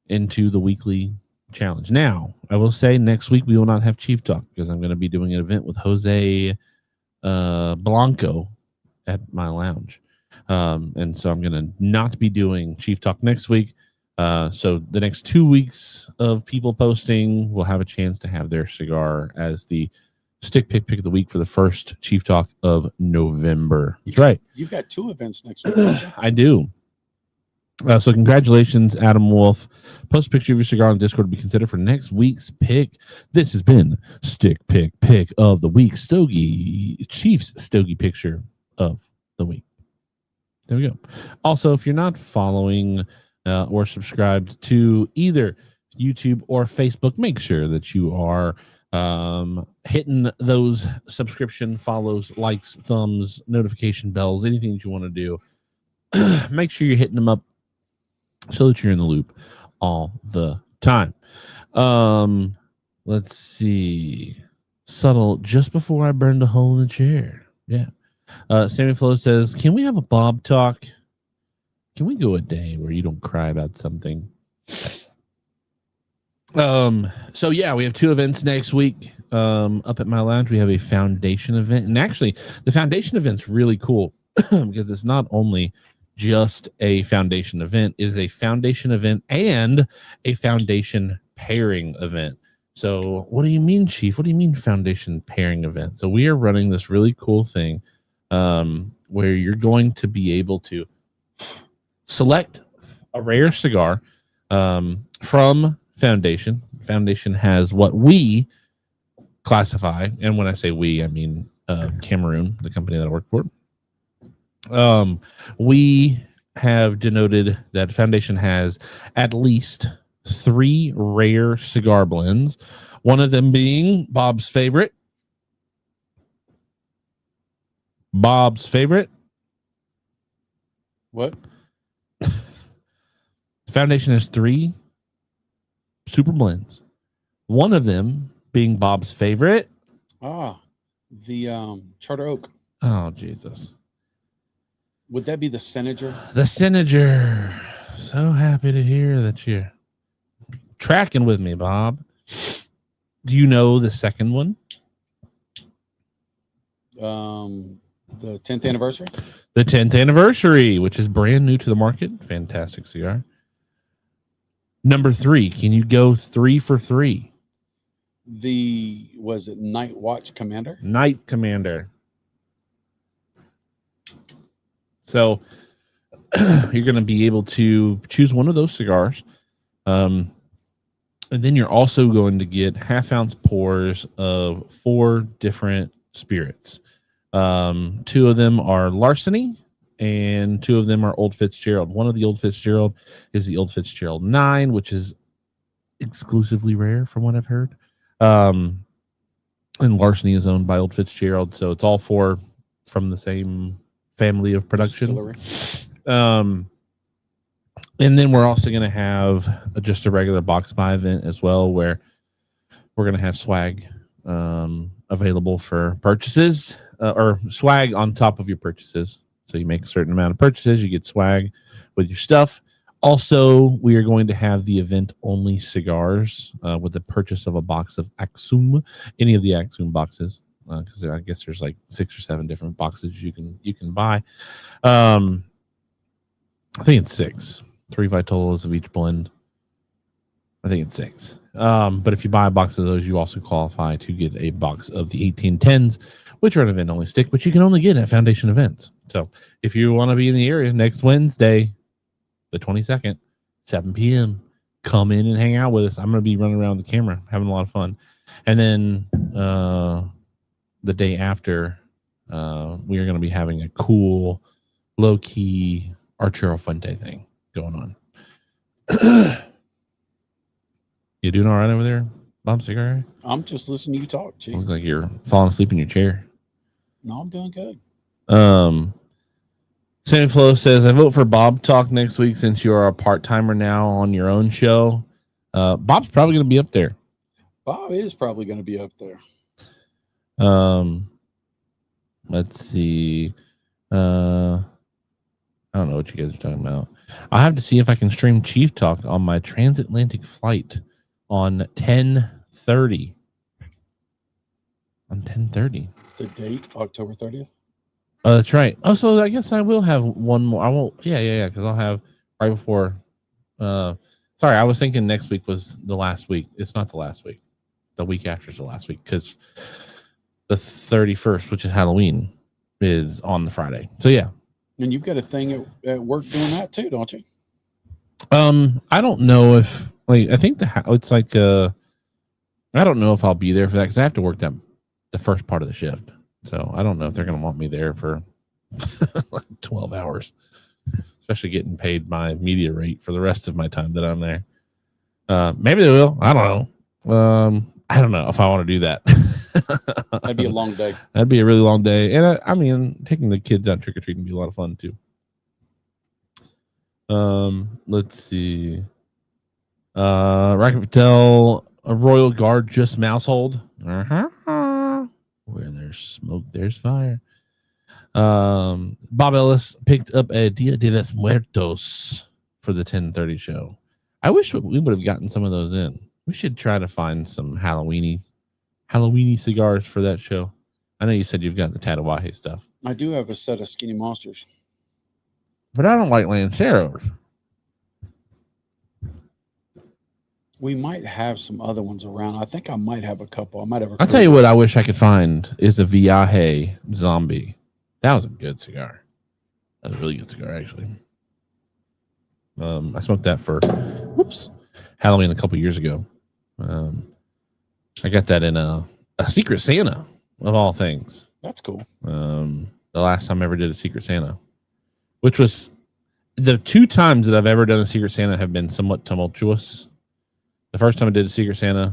into the weekly challenge. Now, I will say next week we will not have Chief Talk because I'm going to be doing an event with Jose Blanco at my lounge. And so I'm going to not be doing Chief Talk next week. So the next 2 weeks of people posting will have a chance to have their cigar as the stick pick of the week for the first Chief Talk of November. That's right. You've got 2 events next week. Don't you? I do. So congratulations, Adam Wolf. Post a picture of your cigar on Discord to be considered for next week's pick. This has been stick pick of the week. Chief's Stogie picture of the week. There we go. Also, if you're not following or subscribed to either YouTube or Facebook, make sure that you are hitting those subscription, follows, likes, thumbs, notification bells, anything that you want to do. Make sure you're hitting them up so that you're in the loop all the time. Let's see. Subtle, just before I burned a hole in the chair. Yeah. Sammy Flo says, can we have a Bob talk? Can we go a day where you don't cry about something? So yeah, we have 2 events next week. Up at my lounge, we have a foundation event. And actually, the foundation event's really cool because it's not only just a foundation event. It is a foundation event and a foundation pairing event. So what do you mean, Chief? What do you mean foundation pairing event? So we are running this really cool thing where you're going to be able to select a rare cigar from Foundation. Foundation has what we classify, and when I say we, I mean Cameroon, the company that I work for. We have denoted that Foundation has at least 3 rare cigar blends, one of them being Bob's favorite. What? Foundation has 3 super blends, one of them being Bob's favorite. The Charter Oak. Oh, Jesus. Would that be the Senator? The Senator. So happy to hear that you're tracking with me, Bob. Do you know the second one? The 10th anniversary? The 10th anniversary, which is brand new to the market. Fantastic cigar. Number 3. Can you go 3 for 3? Was it Night Watch Commander? Night Commander. So you're going to be able to choose one of those cigars. And then you're also going to get half-ounce pours of 4 different spirits. 2 of them are Larceny, and 2 of them are Old Fitzgerald. One of the Old Fitzgerald is the Old Fitzgerald 9, which is exclusively rare from what I've heard. And Larceny is owned by Old Fitzgerald, so it's all 4 from the same family of production. And then we're also going to have just a regular box buy event as well, where we're going to have swag available for purchases, or swag on top of your purchases. So you make a certain amount of purchases, you get swag with your stuff. Also, we are going to have the event only cigars with the purchase of a box of Axum, any of the Axum boxes, because I guess there's like 6 or 7 different boxes you can buy. I think it's 6. 3 Vitolas of each blend. I think it's 6. But if you buy a box of those, you also qualify to get a box of the 1810s, which are an event only stick, but you can only get at Foundation events. So if you want to be in the area next Wednesday, the 22nd, 7 p.m., come in and hang out with us. I'm going to be running around with the camera, having a lot of fun. And then the day after, we are going to be having a cool, low-key Arturo Fuente thing going on. You doing all right over there, Bob Cigar? I'm just listening to you talk, Chief. Looks like you're falling asleep in your chair. No, I'm doing good. Sammy Flo says, I vote for Bob Talk next week since you are a part-timer now on your own show. Bob's probably going to be up there. Bob is probably going to be up there. Let's see. I don't know what you guys are talking about. I'll have to see if I can stream Chief Talk on my transatlantic flight on 10:30. On 10:30. The date, October 30th? Oh, that's right. Oh, so I guess I will have one more. I won't. Yeah. Because I'll have right before. Sorry, I was thinking next week was the last week. It's not the last week. The week after is the last week because the 31st, which is Halloween, is on the Friday. So yeah. And you've got a thing at work doing that too, don't you? I don't know if I think it's like I don't know if I'll be there for that because I have to work the first part of the shift. So I don't know if they're going to want me there for like 12 hours, especially getting paid my media rate for the rest of my time that I'm there. Maybe they will. I don't know. I don't know if I want to do that. That'd be a long day. That'd be a really long day. And I mean, taking the kids out trick-or-treating would be a lot of fun too. Let's see. Racket Patel, a Royal Guard just mousehold. Where there's smoke, there's fire. Bob Ellis picked up a Dia de los Muertos for the 10:30 show. I wish we would have gotten some of those in. We should try to find some Halloweeny cigars for that show. I know you said you've got the Tatawahe stuff. I do have a set of Skinny Monsters. but I don't like Lanceros. We might have some other ones around. I think I might have a couple. I might have. I'll tell you what I wish I could find is a Viaje Zombie. That was a good cigar. That was a really good cigar, actually. I smoked that for Halloween a couple years ago. I got that in a Secret Santa, of all things. That's cool. The last time I ever did a Secret Santa, which was the 2 times that I've ever done a Secret Santa have been somewhat tumultuous. The first time I did a Secret Santa,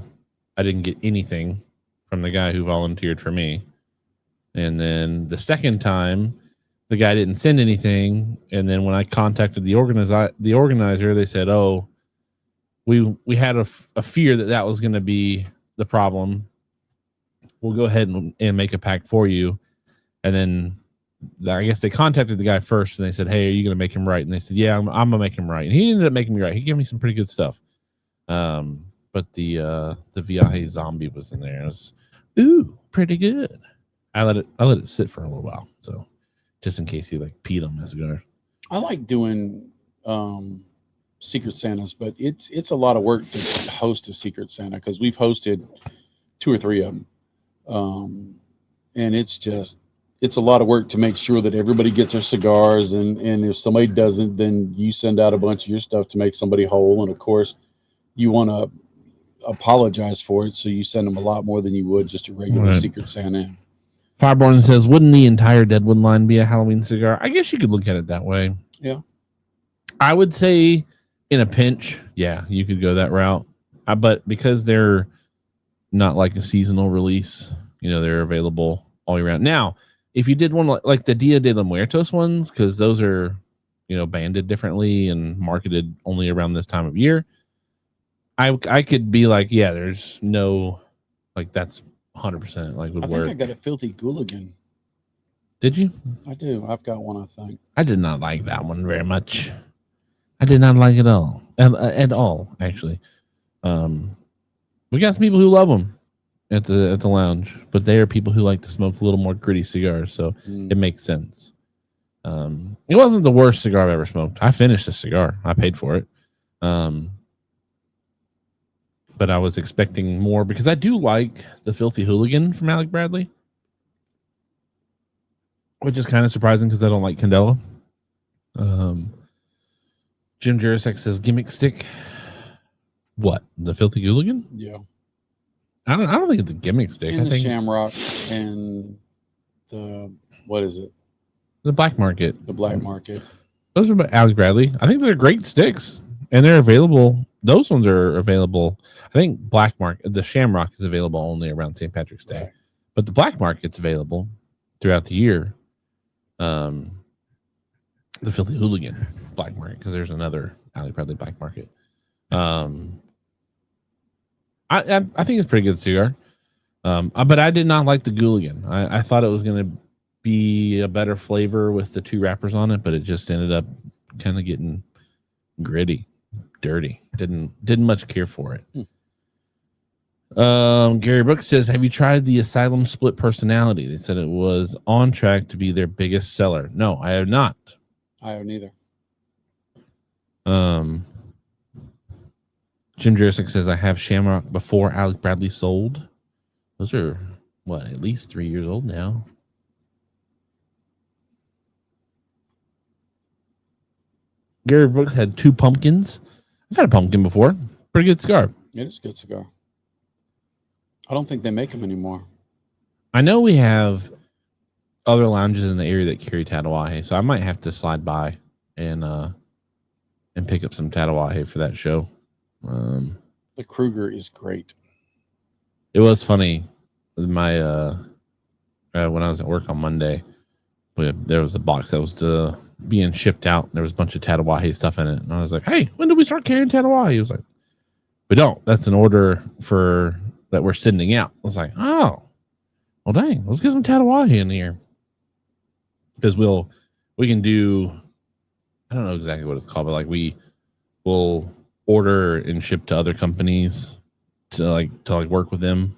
I didn't get anything from the guy who volunteered for me. And then the second time, the guy didn't send anything. And then when I contacted the organizer, they said, "Oh, we had a fear that was going to be the problem. We'll go ahead and make a pack for you." And then I guess they contacted the guy first, and they said, "Hey, are you going to make him right?" And they said, "Yeah, I'm going to make him right." And he ended up making me right. He gave me some pretty good stuff. But the Viaje Zombie was in there. It was pretty good. I let it sit for a little while, so just in case he like peed on my cigar. I like doing Secret Santas, but it's a lot of work to host a Secret Santa because we've hosted 2 or 3 of them, and it's a lot of work to make sure that everybody gets their cigars, and if somebody doesn't, then you send out a bunch of your stuff to make somebody whole, and of course you want to apologize for it, so you send them a lot more than you would just a regular Secret Santa. Fireborn says, "Wouldn't the entire Deadwood line be a Halloween cigar?" I guess you could look at it that way. Yeah. I would say in a pinch, yeah, you could go that route. But because they're not like a seasonal release, they're available all year round. Now, if you did one like the Dia de los Muertos ones, because those are, banded differently and marketed only around this time of year, I could be like, yeah, there's no, like, that's 100% like would work. I think I got a Filthy Gooligan. Did you? I do. I've got one, I think. I did not like that one very much. I did not like it at all, actually. We got some people who love them at the lounge, but they are people who like to smoke a little more gritty cigars, so it makes sense. It wasn't the worst cigar I've ever smoked. I finished the cigar. I paid for it. But I was expecting more because I do like the Filthy Hooligan from Alec Bradley, which is kind of surprising because I don't like Candela. Jim Jurasek says gimmick stick. What, the Filthy Hooligan? Yeah, I don't think it's a gimmick stick. And I think Shamrock and the what is it? The Black Market. The Black Market. Those are by Alex Bradley. I think they're great sticks, and they're available. Those ones are available. I think Black Market, the Shamrock is available only around St. Patrick's Day, right. But the Black Market's available throughout the year. The Filthy Hooligan Black Market, because there's another Alex Bradley Black Market. I think it's a pretty good cigar. But I did not like the Gooligan. I thought it was going to be a better flavor with the 2 wrappers on it, but it just ended up kind of getting gritty, dirty. Didn't much care for it. Gary Brooks says, "Have you tried the Asylum Split Personality?" They said it was on track to be their biggest seller. No, I have not. I haven't either. Jim Jurasek says, "I have Shamrock before Alec Bradley sold." Those are, at least 3 years old now. Gary Brooks had 2 pumpkins. I've had a pumpkin before. Pretty good cigar. It is a good cigar. I don't think they make them anymore. I know we have other lounges in the area that carry Tatawahe, so I might have to slide by and pick up some Tatawahe for that show. The Kruger is great. It was funny. My when I was at work on Monday, there was a box that was being shipped out. There was a bunch of Tatawahe stuff in it, and I was like, "Hey, when do we start carrying Tatawahe?" He was like, "We don't. That's an order that we're sending out." I was like, "Oh, well, dang. Let's get some Tatawahe in here because we can do. I don't know exactly what it's called, but like we will order and ship to other companies to work with them,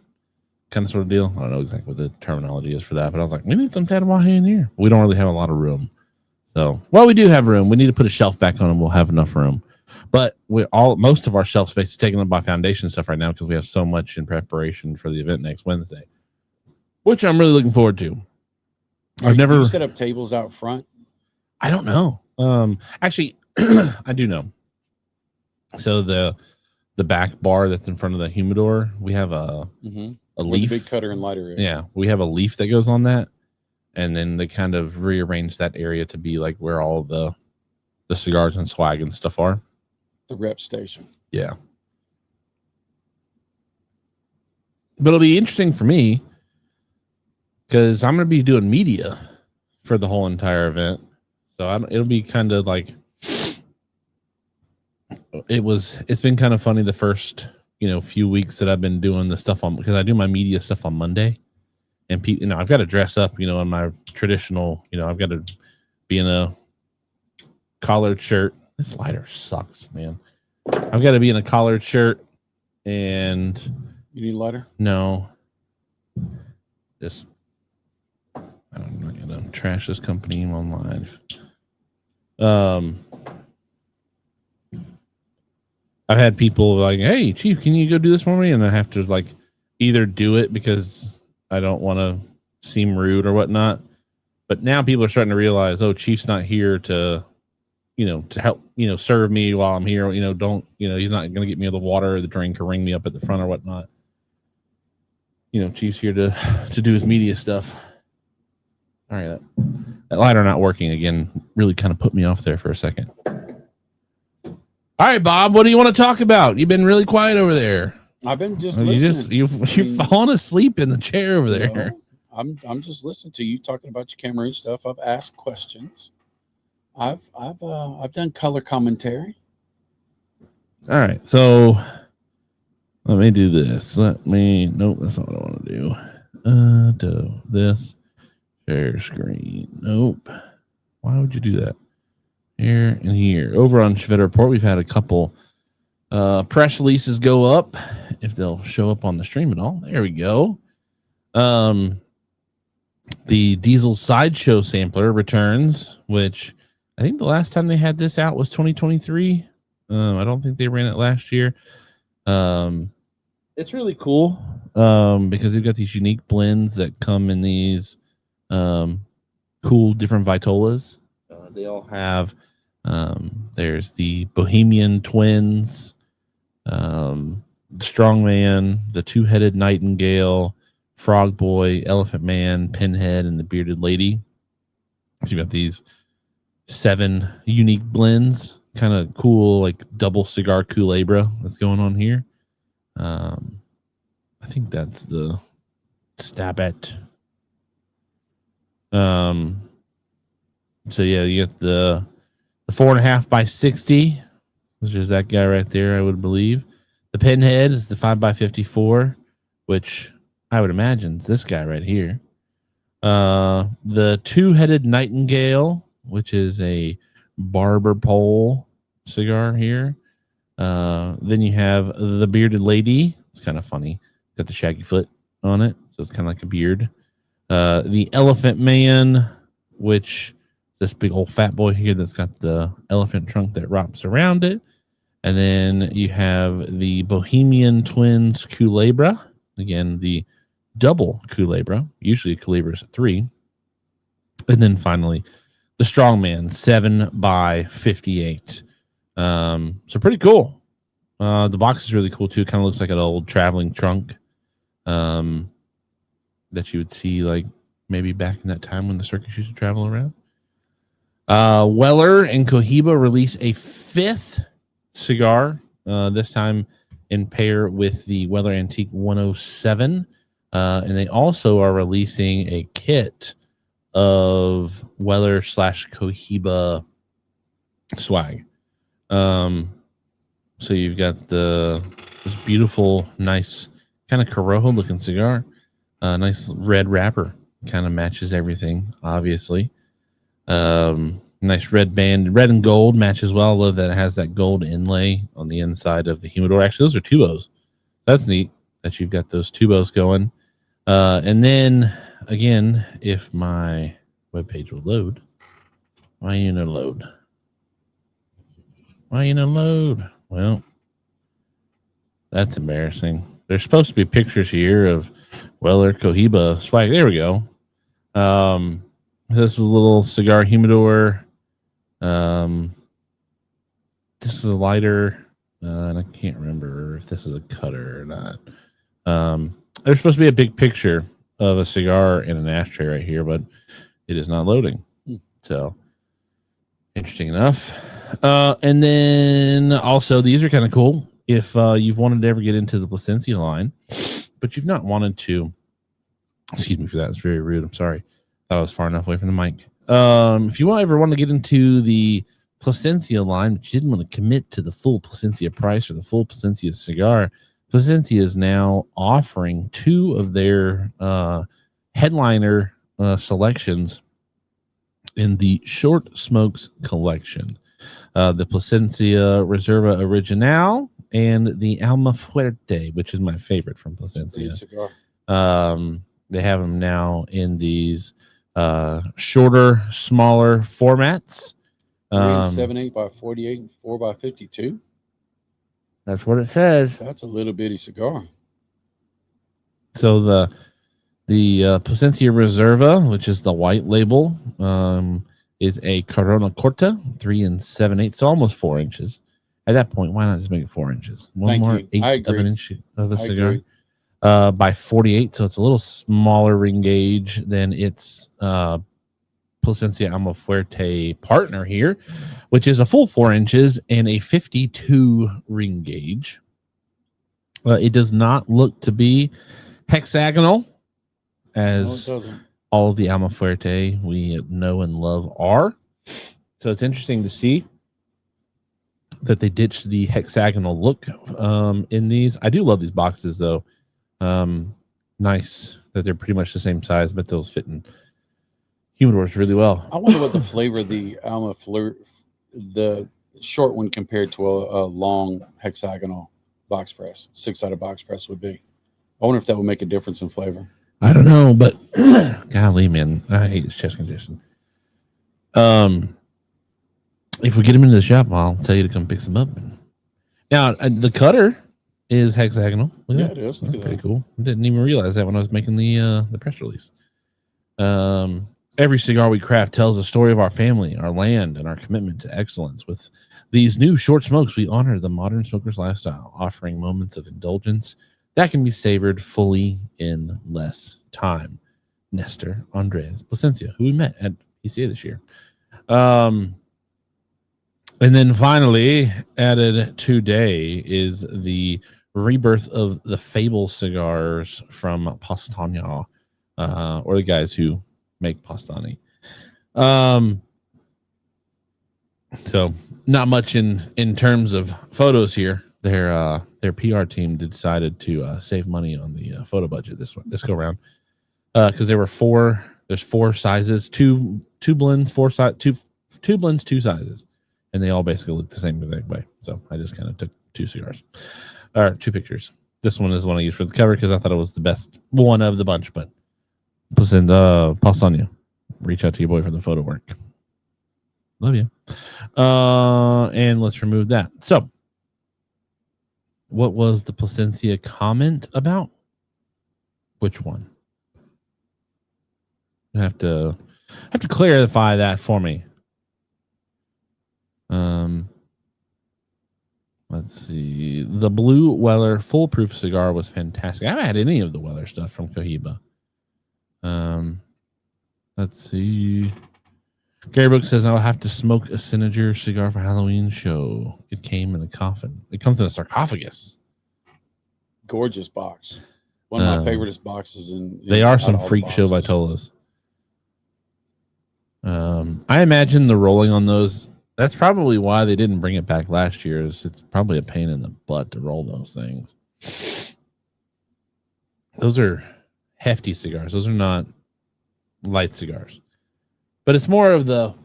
kind of sort of deal. I don't know exactly what the terminology is for that, but I was like, we need some Tatawahe in here. We don't really have a lot of room, So, well, we do have room. We need to put a shelf back on and we'll have enough room. But most of our shelf space is taken up by foundation stuff right now because we have so much in preparation for the event next Wednesday, which I'm really looking forward to. I've never you set up tables out front. I don't know. Actually, I do know. So the back bar that's in front of the humidor, we have a leaf, big cutter and lighter area. Yeah, we have a leaf that goes on that, and then they kind of rearrange that area to be like where all the cigars and swag and stuff are. The rep station. Yeah, but it'll be interesting for me because I'm going to be doing media for the whole entire event, so it'll be kind of like. It's been kind of funny the first few weeks that I've been doing the stuff on, because I do my media stuff on Monday, and I've got to dress up in my traditional, I've got to be in a collared shirt. This lighter sucks, man. I've got to be in a collared shirt, and you need a lighter? No, just I'm not gonna trash this company online. I've had people like, "Hey, Chief, can you go do this for me?" And I have to like either do it because I don't want to seem rude or whatnot. But now people are starting to realize, oh, Chief's not here to, to help, serve me while I'm here. He's not going to get me the water or the drink or ring me up at the front or whatnot. Chief's here to do his media stuff. All right, that lighter not working again really kind of put me off there for a second. All right, Bob, what do you want to talk about? You've been really quiet over there. I've been just listening. You've fallen assime in the chair over there. I'm just listening to you talking about your Cameroon stuff. I've asked questions. I've done color commentary. All right, so let me do this. Nope, that's not what I want to do. This share screen. Nope. Why would you do that? Here and here. Over on Chevette Report, we've had a couple press releases go up, if they'll show up on the stream at all. There we go. The Diesel Sideshow sampler returns, which I think the last time they had this out was 2023. I don't think they ran it last year. It's really cool because they've got these unique blends that come in these cool different Vitolas. They all have there's the Bohemian Twins, the Strongman, the Two-Headed Nightingale, Frog Boy, Elephant Man, Pinhead, and the Bearded Lady. You got these 7 unique blends, kind of cool, like double cigar culebra that's going on here. I think that's the stab at. So yeah, you get the 4.5 by 60, which is that guy right there, I would believe. The Pinhead is the 5 by 54, which I would imagine is this guy right here. The Two-Headed Nightingale, which is a barber pole cigar here. Then you have the Bearded Lady. It's kind of funny. It's got the shaggy foot on it, so it's kind of like a beard. The Elephant Man, which this big old fat boy here that's got the elephant trunk that wraps around it. And then you have the Bohemian Twins Culebra. Again, the double Culebra. Usually Culebra is 3. And then finally, the Strongman 7 by 58. So pretty cool. The box is really cool too. Kind of looks like an old traveling trunk that you would see like maybe back in that time when the circus used to travel around. Weller and Cohiba release a 5th cigar, this time in pair with the Weller Antique 107. And they also are releasing a kit of Weller / Cohiba swag. So you've got this beautiful, nice kind of Corojo looking cigar. Nice red wrapper, kind of matches everything, obviously. Nice red band, red and gold matches well. I love that it has that gold inlay on the inside of the humidor. Actually, those are tubos. That's neat that you've got those tubos going. And then again, if my webpage will load, Why you no load? Why you no load? Well, that's embarrassing. There's supposed to be pictures here of Weller Cohiba swag. There we go. This is a little cigar humidor. This is a lighter, and I can't remember if this is a cutter or not. There's supposed to be a big picture of a cigar in an ashtray right here, but it is not loading. So, interesting enough. And then also, these are kind of cool. If you've wanted to ever get into the Plasencia line, but you've not wanted to, excuse me for that. It's very rude. I'm sorry. Thought I was far enough away from the mic. If you ever want to get into the Plasencia line, but you didn't want to commit to the full Plasencia price or the full Plasencia cigar, Plasencia is now offering 2 of their headliner selections in the Short Smokes collection. The Plasencia Reserva Original and the Alma Fuerte, which is my favorite from Plasencia. They have them now in these shorter, smaller formats. 7/8 by 48 and 4 by 52. That's what it says. That's a little bitty cigar. So the Plasencia Reserva, which is the white label, is a Corona Corta, 3 7/8, so almost 4 inches. At that point, why not just make it 4 inches? One more eighth of an inch of a cigar. By 48, so it's a little smaller ring gauge than its Plasencia Alma Fuerte partner here, which is a full 4 inches and a 52 ring gauge. It does not look to be hexagonal, as all of the Alma Fuerte we know and love are. So it's interesting to see that they ditched the hexagonal look in these. I do love these boxes, though. Nice that they're pretty much the same size, but those fit in humidors really well. I wonder what the flavor of the Alma Flirt, the short one compared to a long hexagonal box press, 6-sided box press would be. I wonder if that would make a difference in flavor. I don't know, but golly, man, I hate this chest condition. If we get them into the shop, I'll tell you to come pick some up. Now, the cutter is hexagonal. Yeah, it is. That's pretty cool. I didn't even realize that when I was making the press release. Every cigar we craft tells a story of our family, our land, and our commitment to excellence. With these new short smokes, we honor the modern smoker's lifestyle, offering moments of indulgence that can be savored fully in less time. Nestor Andres Plasencia, who we met at PCA this year. And then finally, added today is the rebirth of the Fable cigars from Pastania, or the guys who make Pastani. So not much in terms of photos here. Their PR team decided to save money on the photo budget this go round, because there were there's 4 sizes, two blends, two blends, 2 sizes, and they all basically look the same exact way. So I just kind of took 2 cigars or 2 pictures. This one is the one I used for the cover because I thought it was the best one of the bunch. But Pastania, reach out to your boy for the photo work. Love you. And let's remove that. So, what was the Plasencia comment about? Which one? I have to clarify that for me. Let's see. The Blue Weller Foolproof cigar was fantastic. I haven't had any of the Weller stuff from Cohiba. Let's see. Gary Brooks says, I'll have to smoke a Signature cigar for Halloween show. It came in a coffin. It comes in a sarcophagus. Gorgeous box. One of my favoriteest boxes. They are some freak show Vitolas. I imagine the rolling on those, that's probably why they didn't bring it back last year. It's probably a pain in the butt to roll those things. Those are hefty cigars. Those are not light cigars. But it's more of the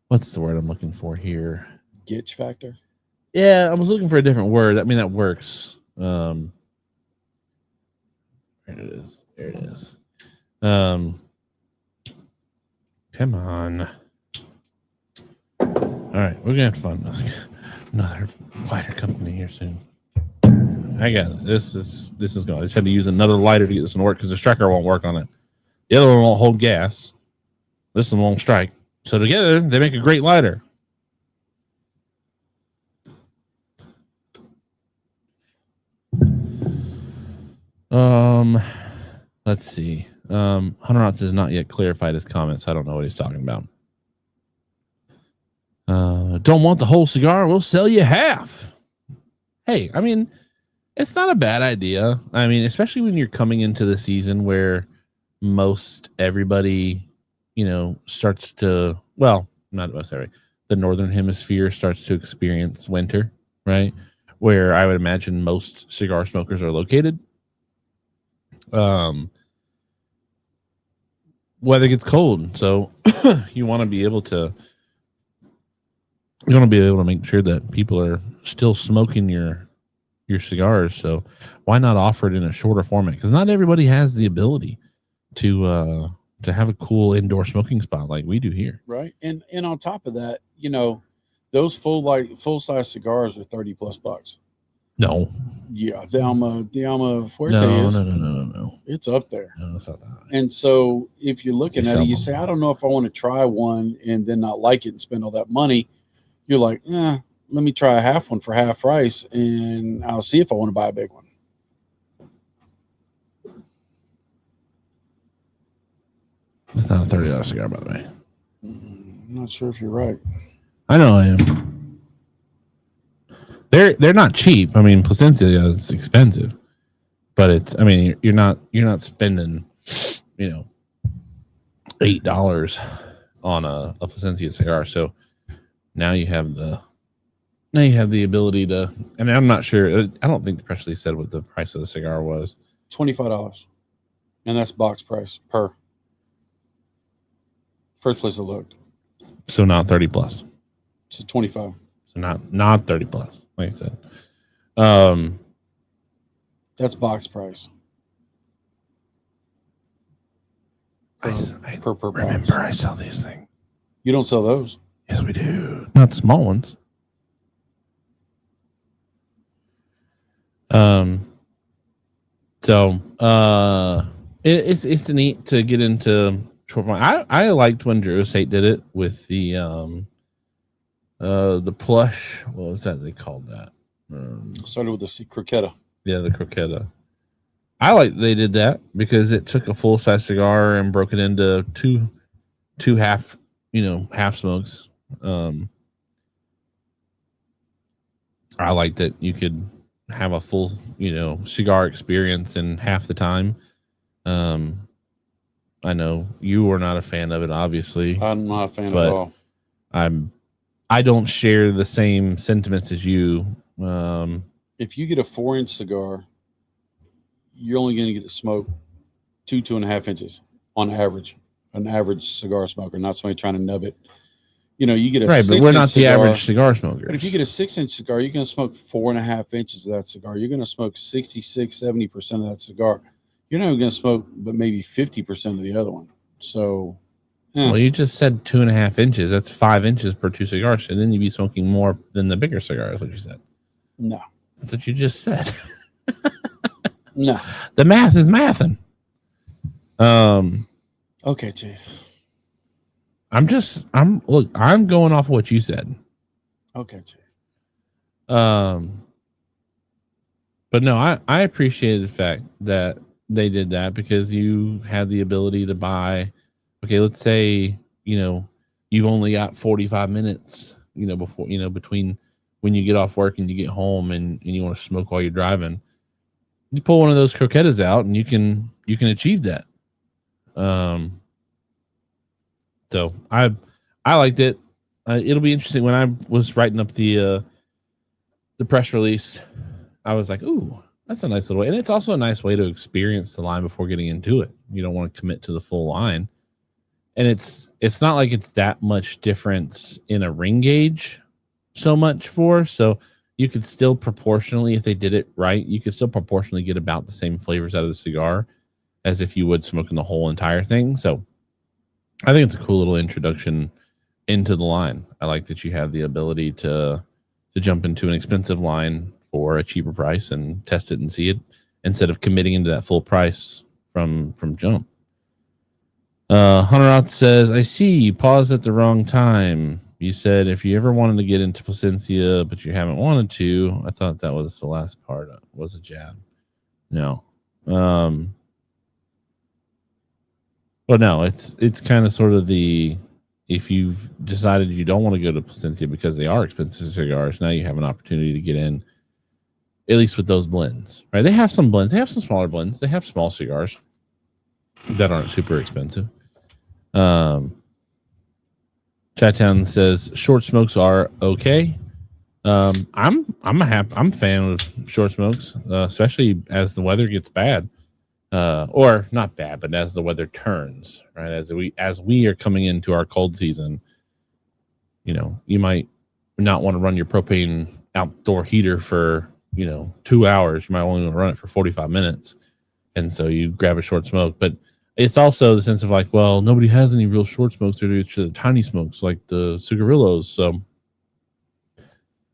what's the word I'm looking for here? Gitch factor? Yeah, I was looking for a different word. I mean, that works. There it is. There it is. Come on. All right, we're gonna have to find another lighter company here soon. I got it. This is going. I just had to use another lighter to get this one to work because the striker won't work on it. The other one won't hold gas. This one won't strike. So together they make a great lighter. Let's see. Hunter Rotz has not yet clarified his comments. I don't know what he's talking about. Don't want the whole cigar? We'll sell you half. Hey, I mean, it's not a bad idea. I mean, especially when you're coming into the season where most everybody, starts to, well, not most everybody, the Northern Hemisphere starts to experience winter, right? Where I would imagine most cigar smokers are located. Weather gets cold, so you want to be able to make sure that people are still smoking your cigars. So why not offer it in a shorter format? Because not everybody has the ability to have a cool indoor smoking spot like we do here. Right. And on top of that, those full size cigars are $30+ No. Yeah, the Alma Fuerte No, is. No. It's up there. No, it's not that. And so if you're looking at it, you them. say, I don't know if I want to try one and then not like it and spend all that money. You're like, let me try a half one for half price and I'll see if I want to buy a big one. It's not a $30 cigar, by the way. I'm not sure if you're right. I know I am. They're not cheap. I mean, Plasencia is expensive, but it's. I mean, you're not spending, $8 on a Plasencia cigar. So now you have the ability to. And I'm not sure. I don't think the press release said what the price of the cigar was. $25, and that's box price per. First place I looked. So not 30+. So 25. So not 30+. Like I said, that's box price. I Per remember box. I sell these things. You don't sell those. Yes, we do. Not the small ones. So it's neat to get into short form. I liked when Drew Estate did it with the plush. What was that they called that? Started with the croqueta. Yeah, the croqueta. I like they did that because it took a full size cigar and broke it into two half smokes. I like that you could have a full cigar experience in half the time. I know you were not a fan of it, obviously. I'm not a fan at all. I don't share the same sentiments as you. If you get a 4-inch cigar, you're only going to get to smoke 2.5 inches on average. An average cigar smoker, not somebody trying to nub it. You get a right, but we're not the cigar, average cigar smokers. But if you get a 6-inch cigar, you're going to smoke 4.5 inches of that cigar. You're going to smoke 66-70% of that cigar. You're not going to smoke, but maybe 50% of the other one. So, well, you just said 2.5 inches. That's 5 inches per 2 cigars, and then you'd be smoking more than the bigger cigars. What you said? No, that's what you just said. No, the math is mathing. Okay, Chief. I'm going off what you said. Okay, Chief. But no, I appreciated the fact that they did that because you had the ability to buy. Okay, let's say you've only got 45 minutes, before between when you get off work and you get home and you want to smoke while you're driving. You pull one of those croquetas out and you can achieve that. So I liked it. It'll be interesting when I was writing up the press release. I was like, ooh, that's a nice little way. And it's also a nice way to experience the line before getting into it. You don't want to commit to the full line. And it's not like it's that much difference in a ring gauge so much so you could still proportionally, if they did it right, you could still proportionally get about the same flavors out of the cigar as if you would smoking the whole entire thing. So I think it's a cool little introduction into the line. I like that you have the ability to jump into an expensive line for a cheaper price and test it and see it instead of committing into that full price from jump. Hunter Roth says, I see you paused at the wrong time. You said if you ever wanted to get into Placencia, but you haven't wanted to. I thought that was the last part. Was a jab. No. Well, no, it's kind of sort of the, if you've decided you don't want to go to Placencia because they are expensive cigars, now you have an opportunity to get in, at least with those blends, right? They have some blends. They have some smaller blends. They have small cigars that aren't super expensive. Chattown says short smokes are okay. I'm a fan of short smokes, especially as the weather gets bad, or not bad, but as the weather turns, right? As we are coming into our cold season, you might not want to run your propane outdoor heater for 2 hours. You might only want to run it for 45 minutes, and so you grab a short smoke. But it's also the sense of like, well, nobody has any real short smokes. They're the tiny smokes like the cigarillos. So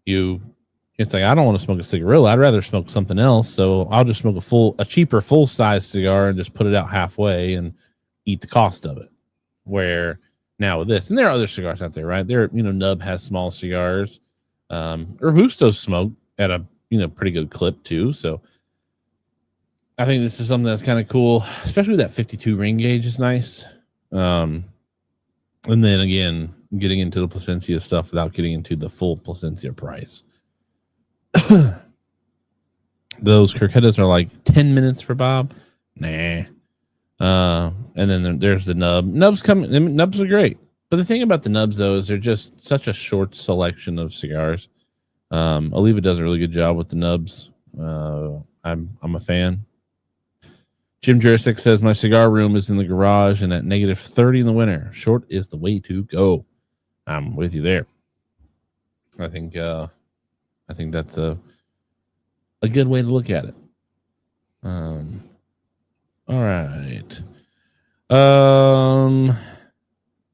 it's like, I don't want to smoke a cigarillo. I'd rather smoke something else. So I'll just smoke a cheaper full size cigar and just put it out halfway and eat the cost of it. Where now with this, and there are other cigars out there, right? Nub has small cigars. Robustos smoke at a pretty good clip too. So I think this is something that's kind of cool, especially that 52 ring gauge is nice. And then again, getting into the Placencia stuff without getting into the full Placencia price. Those croquetas are like 10 minutes for Bob. Nah. And then there's the nub. Nubs are great. But the thing about the nubs, though, is they're just such a short selection of cigars. Oliva does a really good job with the nubs. I'm a fan. Jim Jurisic says, my cigar room is in the garage and at negative 30 in the winter. Short is the way to go. I'm with you there. I think that's a good way to look at it. All right.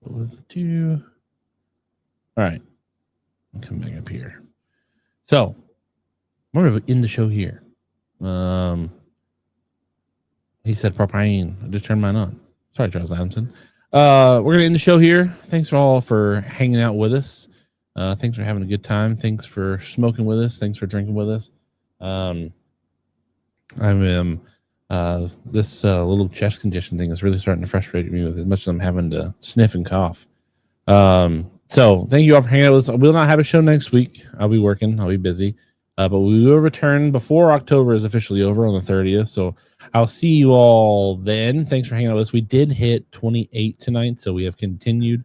What was the two? All right. I'll come back up here. So we're going to end the show here. He said propane. I just turned mine on. Sorry, Charles Adamson. We're going to end the show here. Thanks all for hanging out with us. Thanks for having a good time. Thanks for smoking with us. Thanks for drinking with us. This little chest condition thing is really starting to frustrate me with as much as I'm having to sniff and cough. So thank you all for hanging out with us. We'll not have a show next week. I'll be working. I'll be busy. But we will return before October is officially over on the 30th. So I'll see you all then. Thanks for hanging out with us. We did hit 28 tonight, so we have continued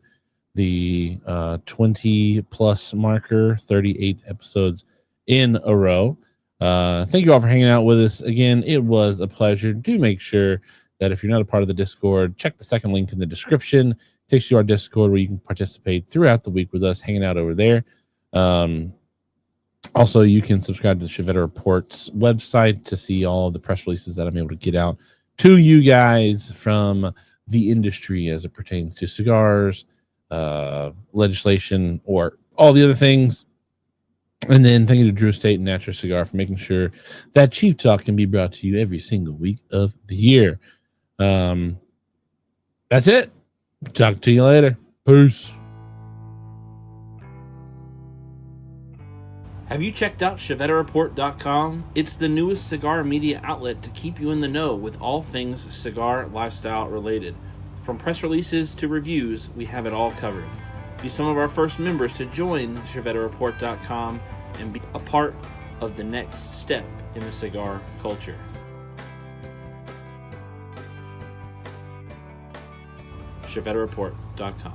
the 20-plus marker, 38 episodes in a row. Thank you all for hanging out with us. Again, it was a pleasure. Do make sure that if you're not a part of the Discord, check the second link in the description. It takes you to our Discord where you can participate throughout the week with us, hanging out over there. Also, you can subscribe to the Chevetta Report's website to see all the press releases that I'm able to get out to you guys from the industry as it pertains to cigars, legislation, or all the other things. And then thank you to Drew Estate and Natura Cigar for making sure that Chief Talk can be brought to you every single week of the year. That's it. Talk to you later. Peace. Have you checked out ChevettaReport.com? It's the newest cigar media outlet to keep you in the know with all things cigar lifestyle related. From press releases to reviews, we have it all covered. Be some of our first members to join ChevettaReport.com and be a part of the next step in the cigar culture. ChevettaReport.com.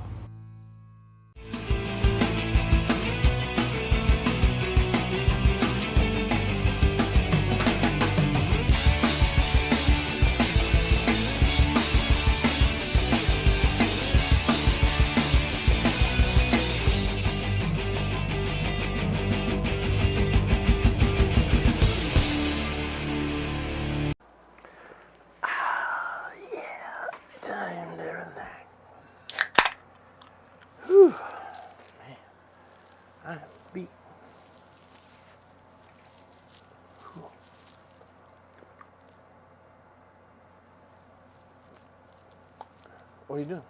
Time to relax. What are you doing?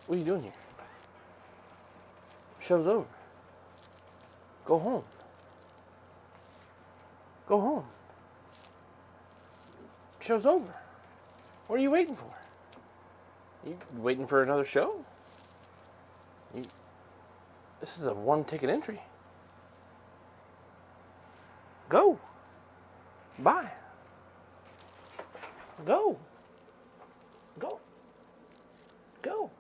What are you doing here? Show's over. Go home. Go home. Show's over. What are you waiting for? You waiting for another show? This is a one-ticket entry. Go. Bye. Go. Go. Go.